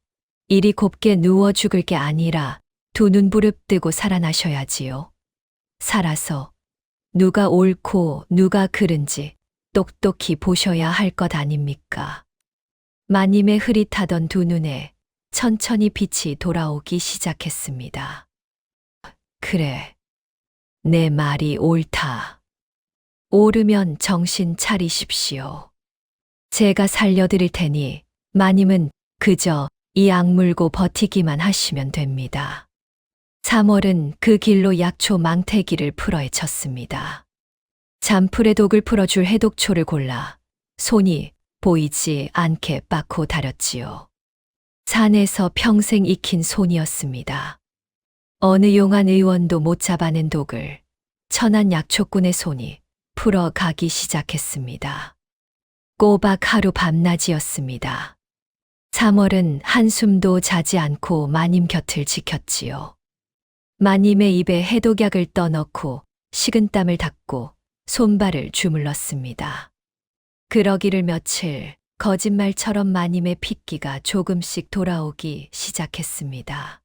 이리 곱게 누워 죽을 게 아니라 두 눈 부릅뜨고 살아나셔야지요. 살아서 누가 옳고 누가 그른지 똑똑히 보셔야 할 것 아닙니까? 마님의 흐릿하던 두 눈에 천천히 빛이 돌아오기 시작했습니다. 그래, 내 말이 옳다. 옳으면 정신 차리십시오. 제가 살려드릴 테니 마님은 그저 이 악물고 버티기만 하시면 됩니다. 3월은 그 길로 약초 망태기를 풀어헤쳤습니다. 잔풀의 독을 풀어줄 해독초를 골라 손이 보이지 않게 빻고 다렸지요. 산에서 평생 익힌 손이었습니다. 어느 용한 의원도 못 잡아낸 독을 천한 약초꾼의 손이 풀어가기 시작했습니다. 꼬박 하루 밤낮이었습니다. 3월은 한숨도 자지 않고 마님 곁을 지켰지요. 마님의 입에 해독약을 떠넣고 식은땀을 닦고 손발을 주물렀습니다. 그러기를 며칠, 거짓말처럼 마님의 핏기가 조금씩 돌아오기 시작했습니다.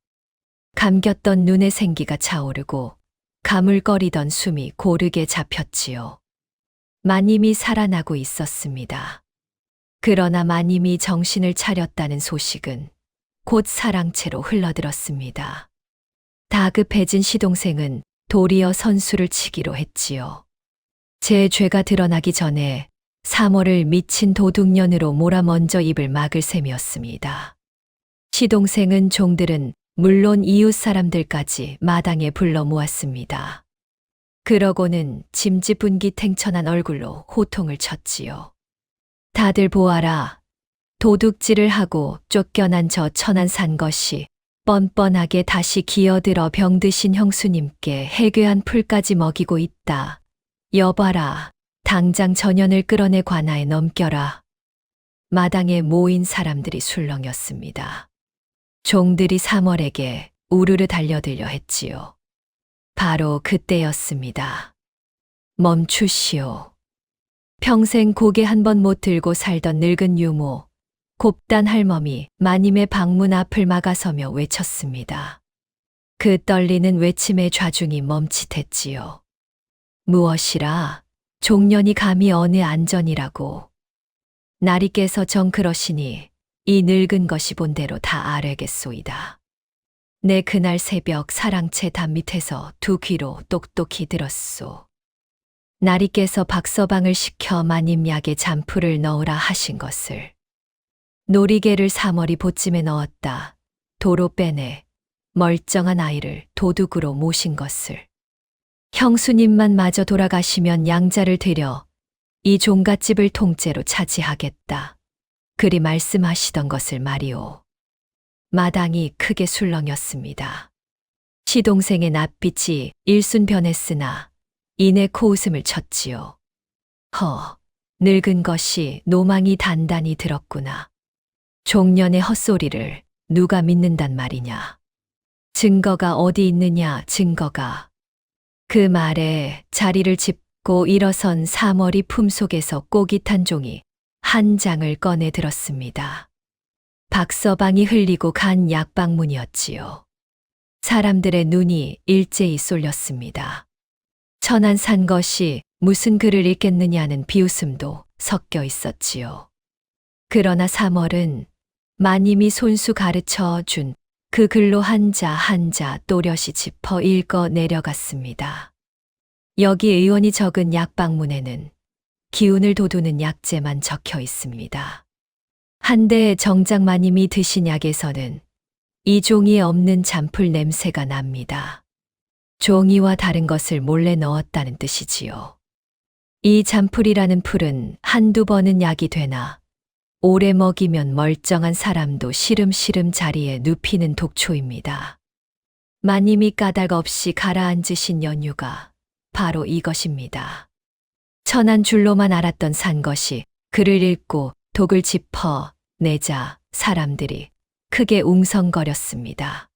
감겼던 눈의 생기가 차오르고 가물거리던 숨이 고르게 잡혔지요. 마님이 살아나고 있었습니다. 그러나 마님이 정신을 차렸다는 소식은 곧 사랑채로 흘러들었습니다. 다급해진 시동생은 도리어 선수를 치기로 했지요. 제 죄가 드러나기 전에 3월을 미친 도둑년으로 몰아먼저 입을 막을 셈이었습니다. 시동생은 종들은 물론 이웃 사람들까지 마당에 불러 모았습니다. 그러고는 짐짓분기탱천한 얼굴로 호통을 쳤지요. 다들 보아라. 도둑질을 하고 쫓겨난 저 천한 산 것이 뻔뻔하게 다시 기어들어 병드신 형수님께 해괴한 풀까지 먹이고 있다. 여봐라. 당장 전현을 끌어내 관아에 넘겨라. 마당에 모인 사람들이 술렁였습니다. 종들이 3월에게 우르르 달려들려 했지요. 바로 그때였습니다. 멈추시오. 평생 고개 한 번 못 들고 살던 늙은 유모, 곱단 할멈이 마님의 방문 앞을 막아서며 외쳤습니다. 그 떨리는 외침의 좌중이 멈칫했지요. 무엇이라? 종년이 감히 어느 안전이라고. 나리께서 정 그러시니 이 늙은 것이 본대로 다 아뢰겠소이다. 내 그날 새벽 사랑채 담 밑에서 두 귀로 똑똑히 들었소. 나리께서 박서방을 시켜 마님 약에 잔풀을 넣으라 하신 것을. 놀이개를 3월이 보찜에 넣었다. 도로 빼내 멀쩡한 아이를 도둑으로 모신 것을. 형수님만 마저 돌아가시면 양자를 들여 이 종갓집을 통째로 차지하겠다. 그리 말씀하시던 것을 말이오. 마당이 크게 술렁였습니다. 시동생의 낯빛이 일순 변했으나 이내 코웃음을 쳤지요. 늙은 것이 노망이 단단히 들었구나. 종년의 헛소리를 누가 믿는단 말이냐. 증거가 어디 있느냐, 증거가. 그 말에 자리를 짚고 일어선 3월이 품속에서 꼬깃한 종이 한 장을 꺼내 들었습니다. 박서방이 흘리고 간 약방문이었지요. 사람들의 눈이 일제히 쏠렸습니다. 천안 산 것이 무슨 글을 읽겠느냐는 비웃음도 섞여 있었지요. 그러나 3월은 마님이 손수 가르쳐 준 그 글로 한자 한자 또렷이 짚어 읽어 내려갔습니다. 여기 의원이 적은 약방문에는 기운을 돋우는 약재만 적혀 있습니다. 한데 정작 마님이 드신 약에서는 이 종이에 없는 잔풀 냄새가 납니다. 종이와 다른 것을 몰래 넣었다는 뜻이지요. 이 잔풀이라는 풀은 한두 번은 약이 되나 오래 먹이면 멀쩡한 사람도 시름시름 자리에 눕히는 독초입니다. 마님이 까닭 없이 가라앉으신 연유가 바로 이것입니다. 천한 줄로만 알았던 산 것이 글을 읽고 독을 짚어 내자 사람들이 크게 웅성거렸습니다.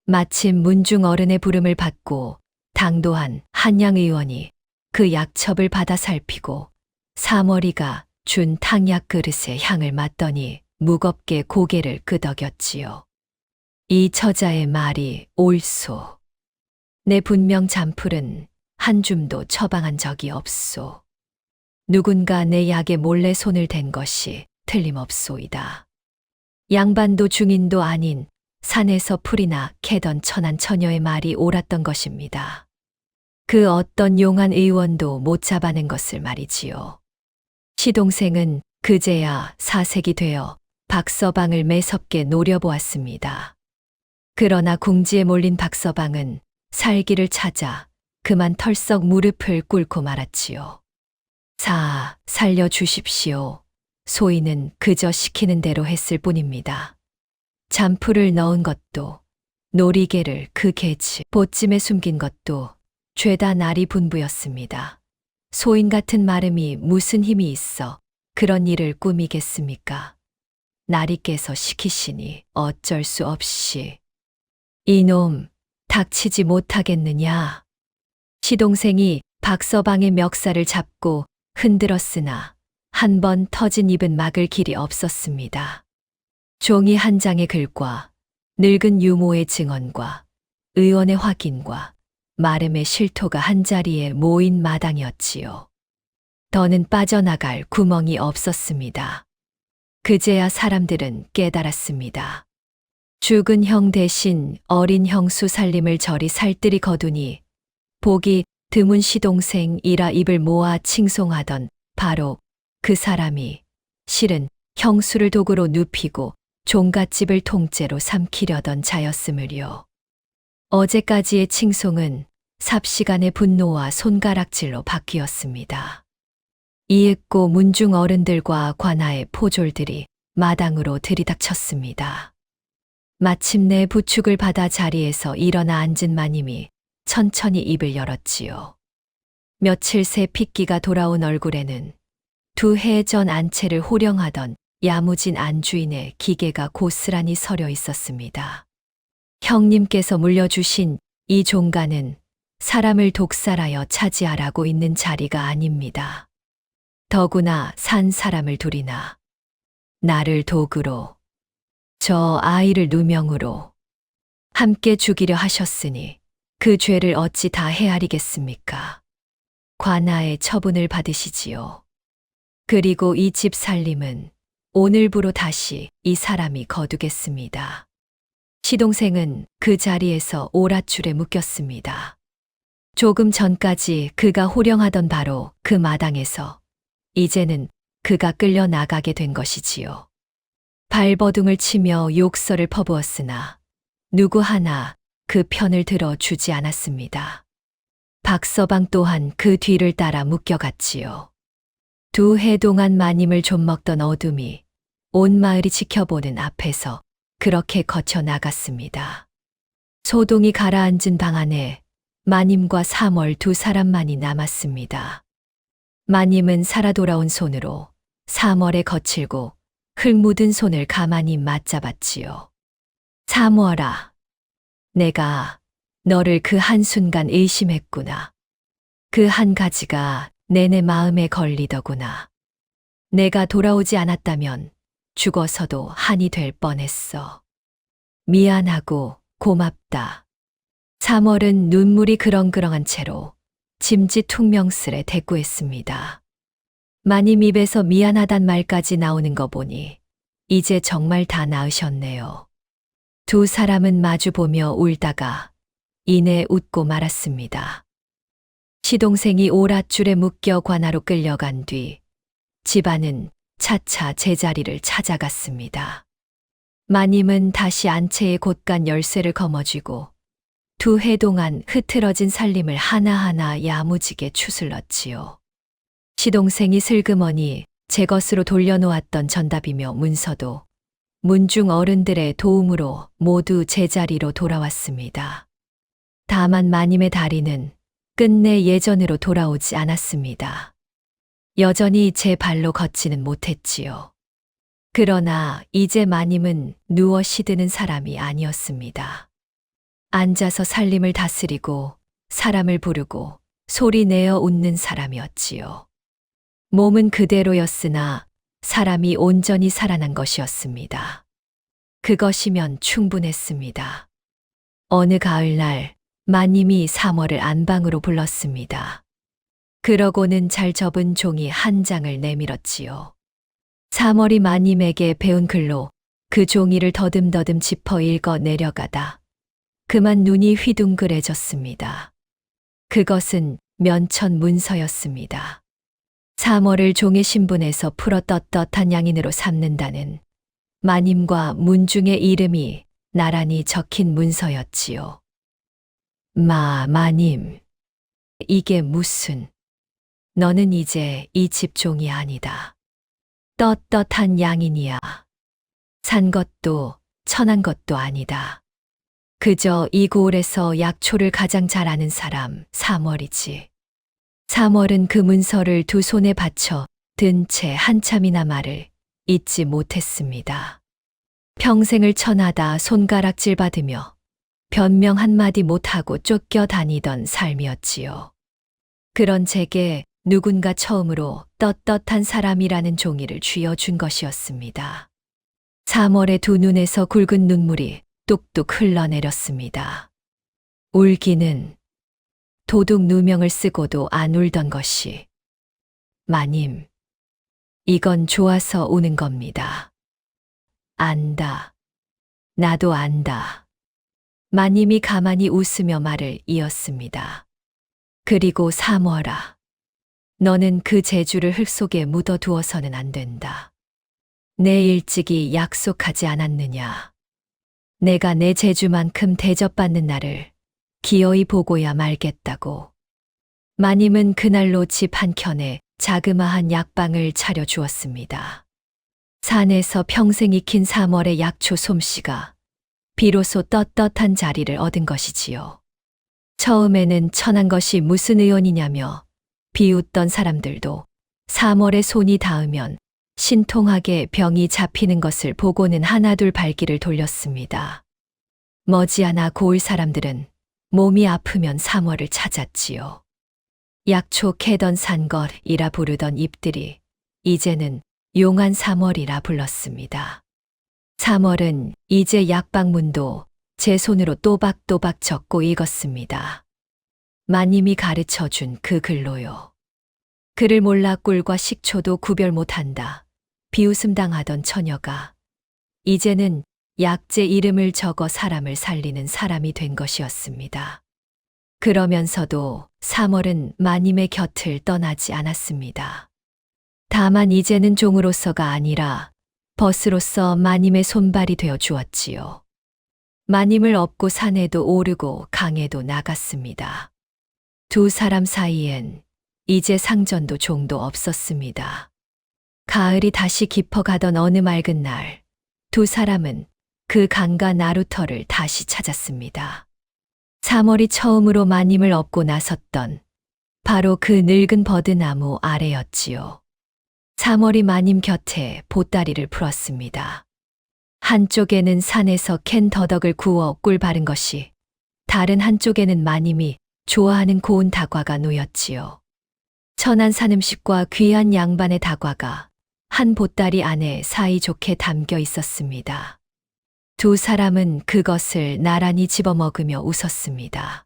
마침 문중 어른의 부름을 받고 당도한 한양 의원이 그 약첩을 받아 살피고 사머리가 준 탕약 그릇에 향을 맡더니 무겁게 고개를 끄덕였지요. 이 처자의 말이 옳소. 내 분명 잔풀은 한 줌도 처방한 적이 없소. 누군가 내 약에 몰래 손을 댄 것이 틀림없소이다. 양반도 중인도 아닌 산에서 풀이나 캐던 천한 처녀의 말이 옳았던 것입니다. 그 어떤 용한 의원도 못 잡아낸 것을 말이지요. 시동생은 그제야 사색이 되어 박서방을 매섭게 노려보았습니다. 그러나 궁지에 몰린 박서방은 살기를 찾아 그만 털썩 무릎을 꿇고 말았지요. 살려주십시오. 소인은 그저 시키는 대로 했을 뿐입니다. 잔풀을 넣은 것도, 놀이개를 그 개치 보찜에 숨긴 것도 죄다 나리 분부였습니다. 소인 같은 마름이 무슨 힘이 있어 그런 일을 꾸미겠습니까? 나리께서 시키시니 어쩔 수 없이. 이놈, 닥치지 못하겠느냐? 시동생이 박서방의 멱살을 잡고 흔들었으나 한 번 터진 입은 막을 길이 없었습니다. 종이 한 장의 글과 늙은 유모의 증언과 의원의 확인과 마름의 실토가 한자리에 모인 마당이었지요. 더는 빠져나갈 구멍이 없었습니다. 그제야 사람들은 깨달았습니다. 죽은 형 대신 어린 형수 살림을 저리 살뜰히 거두니 보기 드문 시동생이라 입을 모아 칭송하던 바로 그 사람이 실은 형수를 도구로 눕히고 종갓집을 통째로 삼키려던 자였으므려. 어제까지의 칭송은 삽시간의 분노와 손가락질로 바뀌었습니다. 이윽고 문중 어른들과 관아의 포졸들이 마당으로 들이닥쳤습니다. 마침내 부축을 받아 자리에서 일어나 앉은 마님이 천천히 입을 열었지요. 며칠 새 핏기가 돌아온 얼굴에는 2해 전 안채를 호령하던 야무진 안주인의 기계가 고스란히 서려 있었습니다. 형님께서 물려주신 이 종가는 사람을 독살하여 차지하라고 있는 자리가 아닙니다. 더구나 산 사람을 둘이나 나를 도구로 저 아이를 누명으로 함께 죽이려 하셨으니 그 죄를 어찌 다 헤아리겠습니까? 관아의 처분을 받으시지요. 그리고 이 집 살림은 오늘부로 다시 이 사람이 거두겠습니다. 시동생은 그 자리에서 오랏줄에 묶였습니다. 조금 전까지 그가 호령하던 바로 그 마당에서 이제는 그가 끌려 나가게 된 것이지요. 발버둥을 치며 욕설을 퍼부었으나 누구 하나 그 편을 들어주지 않았습니다. 박서방 또한 그 뒤를 따라 묶여갔지요. 2해 동안 마님을 좀먹던 어둠이 온 마을이 지켜보는 앞에서 그렇게 거쳐 나갔습니다. 소동이 가라앉은 방 안에 마님과 사멀 2사람만이 남았습니다. 마님은 살아 돌아온 손으로 사멀의 거칠고 흙 묻은 손을 가만히 맞잡았지요. 사멀아, 내가 너를 그 한순간 의심했구나. 그 한 가지가 내내 마음에 걸리더구나. 내가 돌아오지 않았다면 죽어서도 한이 될 뻔했어. 미안하고 고맙다. 사멀은 눈물이 그렁그렁한 채로 짐짓퉁명스레 대꾸했습니다. 마님 입에서 미안하단 말까지 나오는 거 보니 이제 정말 다 나으셨네요. 2사람은 마주보며 울다가 이내 웃고 말았습니다. 시동생이 오랏줄에 묶여 관아로 끌려간 뒤 집안은 차차 제자리를 찾아갔습니다. 마님은 다시 안채의 곳간 열쇠를 거머쥐고 2해 동안 흐트러진 살림을 하나하나 야무지게 추슬렀지요. 시동생이 슬그머니 제 것으로 돌려놓았던 전답이며 문서도 문중 어른들의 도움으로 모두 제자리로 돌아왔습니다. 다만 마님의 다리는 끝내 예전으로 돌아오지 않았습니다. 여전히 제 발로 걷지는 못했지요. 그러나 이제 마님은 누워 시드는 사람이 아니었습니다. 앉아서 살림을 다스리고 사람을 부르고 소리 내어 웃는 사람이었지요. 몸은 그대로였으나 사람이 온전히 살아난 것이었습니다. 그것이면 충분했습니다. 어느 가을날 마님이 사머를 안방으로 불렀습니다. 그러고는 잘 접은 종이 한 장을 내밀었지요. 사머리 마님에게 배운 글로 그 종이를 더듬더듬 짚어 읽어 내려가다 그만 눈이 휘둥그레졌습니다. 그것은 면천 문서였습니다. 사머를 종의 신분에서 풀어 떳떳한 양인으로 삼는다는 마님과 문중의 이름이 나란히 적힌 문서였지요. 마님, 이게 무슨, 너는 이제 이 집 종이 아니다. 떳떳한 양인이야. 산 것도 천한 것도 아니다. 그저 이 고을에서 약초를 가장 잘 아는 사람 사머리지. 사머는 그 문서를 두 손에 받쳐 든 채 한참이나 말을 잊지 못했습니다. 평생을 천하다 손가락질 받으며 변명 한마디 못하고 쫓겨다니던 삶이었지요. 그런 제게 누군가 처음으로 떳떳한 사람이라는 종이를 쥐어준 것이었습니다. 사머의 두 눈에서 굵은 눈물이 뚝뚝 흘러내렸습니다. 울기는 도둑 누명을 쓰고도 안 울던 것이. 마님, 이건 좋아서 우는 겁니다. 안다. 나도 안다. 마님이 가만히 웃으며 말을 이었습니다. 그리고 사머라. 너는 그 재주를 흙 속에 묻어두어서는 안 된다. 내 일찍이 약속하지 않았느냐. 내가 내 재주만큼 대접받는 날을 기어이 보고야 말겠다고. 마님은 그날로 집 한켠에 자그마한 약방을 차려주었습니다. 산에서 평생 익힌 사월의 약초 솜씨가 비로소 떳떳한 자리를 얻은 것이지요. 처음에는 천한 것이 무슨 의원이냐며 비웃던 사람들도 사월의 손이 닿으면 신통하게 병이 잡히는 것을 보고는 하나둘 발길을 돌렸습니다. 머지않아 고을 사람들은 몸이 아프면 사월을 찾았지요. 약초 캐던 산것이라 부르던 잎들이 이제는 용한 사월이라 불렀습니다. 사월은 이제 약방문도 제 손으로 또박또박 적고 읽었습니다. 마님이 가르쳐준 그 글로요. 글을 몰라 꿀과 식초도 구별 못한다. 비웃음 당하던 처녀가 이제는 약재 이름을 적어 사람을 살리는 사람이 된 것이었습니다. 그러면서도 사월은 마님의 곁을 떠나지 않았습니다. 다만 이제는 종으로서가 아니라 벗으로서 마님의 손발이 되어 주었지요. 마님을 업고 산에도 오르고 강에도 나갔습니다. 두 사람 사이엔 이제 상전도 종도 없었습니다. 가을이 다시 깊어가던 어느 맑은 날, 두 사람은 그 강가 나루터를 다시 찾았습니다. 사월이 처음으로 마님을 업고 나섰던 바로 그 늙은 버드나무 아래였지요. 사월이 마님 곁에 보따리를 풀었습니다. 한쪽에는 산에서 캔 더덕을 구워 꿀 바른 것이, 다른 한쪽에는 마님이 좋아하는 고운 다과가 놓였지요. 천한 산음식과 귀한 양반의 다과가 한 보따리 안에 사이좋게 담겨 있었습니다. 두 사람은 그것을 나란히 집어먹으며 웃었습니다.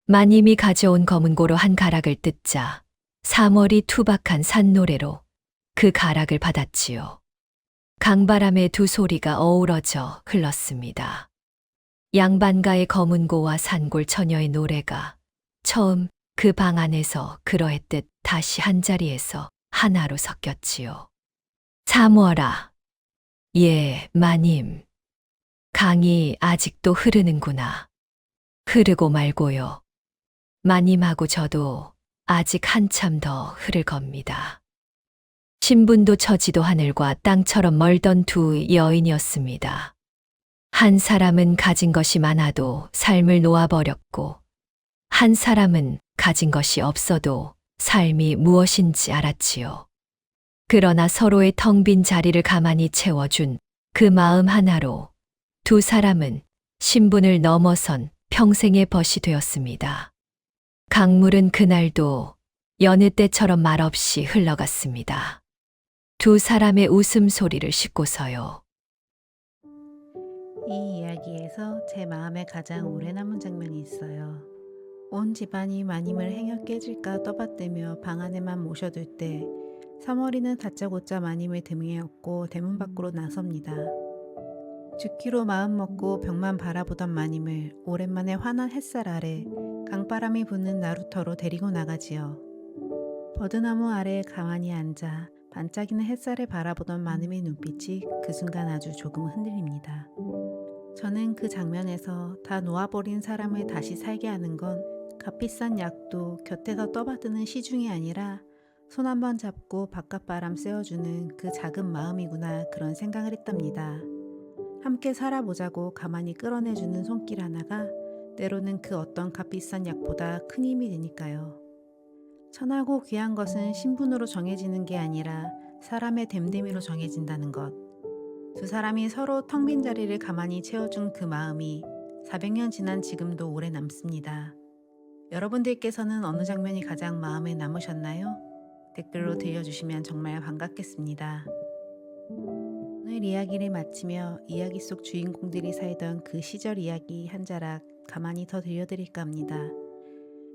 마님이 가져온 검은 고로 한 가락을 뜯자 사월이 투박한 산노래로 그 가락을 받았지요. 강바람에 두 소리가 어우러져 흘렀습니다. 양반가의 검은고와 산골 처녀의 노래가 처음 그 방 안에서 그러했듯 다시 한자리에서 하나로 섞였지요. 사모라. 예, 마님. 강이 아직도 흐르는구나. 흐르고 말고요. 마님하고 저도 아직 한참 더 흐를 겁니다. 신분도 처지도 하늘과 땅처럼 멀던 두 여인이었습니다. 한 사람은 가진 것이 많아도 삶을 놓아버렸고 한 사람은 가진 것이 없어도 삶이 무엇인지 알았지요. 그러나 서로의 텅 빈 자리를 가만히 채워준 그 마음 하나로 두 사람은 신분을 넘어선 평생의 벗이 되었습니다. 강물은 그날도 여느 때처럼 말없이 흘러갔습니다. 두 사람의 웃음소리를 싣고서요. 이 이야기에서 제 마음에 가장 오래 남은 장면이 있어요. 온 집안이 마님을 행여 깨질까 떠받들며 방 안에만 모셔둘 때 사머리는 다짜고짜 마님을 등에 업고 대문 밖으로 나섭니다. 죽기로 마음먹고 벽만 바라보던 마님을 오랜만에 환한 햇살 아래 강바람이 부는 나루터로 데리고 나가지요. 버드나무 아래에 가만히 앉아 반짝이는 햇살을 바라보던 마님의 눈빛이 그 순간 아주 조금 흔들립니다. 저는 그 장면에서 다 놓아버린 사람을 다시 살게 하는 건 값비싼 약도 곁에서 떠받드는 시중이 아니라 손 한번 잡고 바깥바람 쐬어주는 그 작은 마음이구나 그런 생각을 했답니다. 함께 살아보자고 가만히 끌어내주는 손길 하나가 때로는 그 어떤 값비싼 약보다 큰 힘이 되니까요. 천하고 귀한 것은 신분으로 정해지는 게 아니라 사람의 됨됨이로 정해진다는 것. 두 사람이 서로 텅 빈 자리를 가만히 채워준 그 마음이 400년 지난 지금도 오래 남습니다. 여러분들께서는 어느 장면이 가장 마음에 남으셨나요? 댓글로 들려주시면 정말 반갑겠습니다. 오늘 이야기를 마치며 이야기 속 주인공들이 살던 그 시절 이야기 한 자락 가만히 더 들려드릴까 합니다.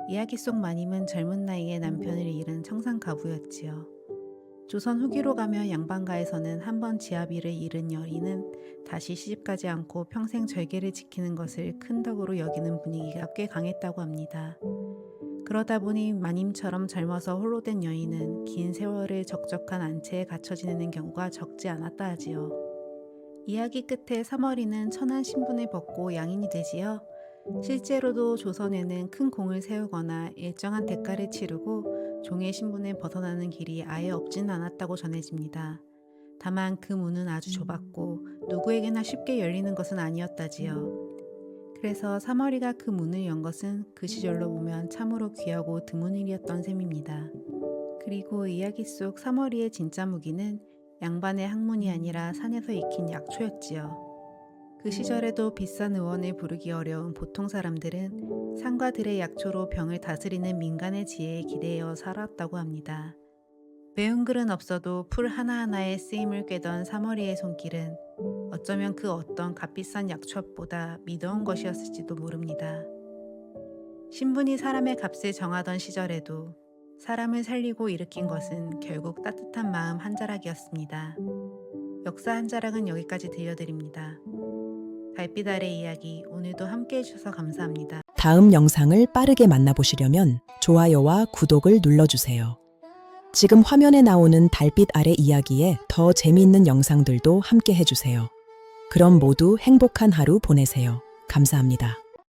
이야기 속 마님은 젊은 나이에 남편을 잃은 청산가부였지요. 조선 후기로 가면 양반가에서는 한번 지아비를 잃은 여인은 다시 시집가지 않고 평생 절개를 지키는 것을 큰 덕으로 여기는 분위기가 꽤 강했다고 합니다. 그러다 보니 마님처럼 젊어서 홀로 된 여인은 긴 세월을 적적한 안채에 갇혀 지내는 경우가 적지 않았다 하지요. 이야기 끝에 사머리는 천한 신분을 벗고 양인이 되지요. 실제로도 조선에는 큰 공을 세우거나 일정한 대가를 치르고 종의 신분을 벗어나는 길이 아예 없진 않았다고 전해집니다. 다만 그 문은 아주 좁았고 누구에게나 쉽게 열리는 것은 아니었다지요. 그래서 사머리가 그 문을 연 것은 그 시절로 보면 참으로 귀하고 드문 일이었던 셈입니다. 그리고 이야기 속 사머리의 진짜 무기는 양반의 학문이 아니라 산에서 익힌 약초였지요. 그 시절에도 비싼 의원을 부르기 어려운 보통 사람들은 산과 들의 약초로 병을 다스리는 민간의 지혜에 기대어 살았다고 합니다. 매운 글은 없어도 풀 하나하나에 쓰임을 꿰던 사머리의 손길은 어쩌면 그 어떤 값비싼 약초보다 미더운 것이었을지도 모릅니다. 신분이 사람의 값을 정하던 시절에도 사람을 살리고 일으킨 것은 결국 따뜻한 마음 한 자락이었습니다. 역사 한 자락은 여기까지 들려드립니다. 달빛 아래 이야기 오늘도 함께 해주셔서 감사합니다. 다음 영상을 빠르게 만나보시려면 좋아요와 구독을 눌러주세요. 지금 화면에 나오는 달빛 아래 이야기에 더 재미있는 영상들도 함께 해주세요. 그럼 모두 행복한 하루 보내세요. 감사합니다.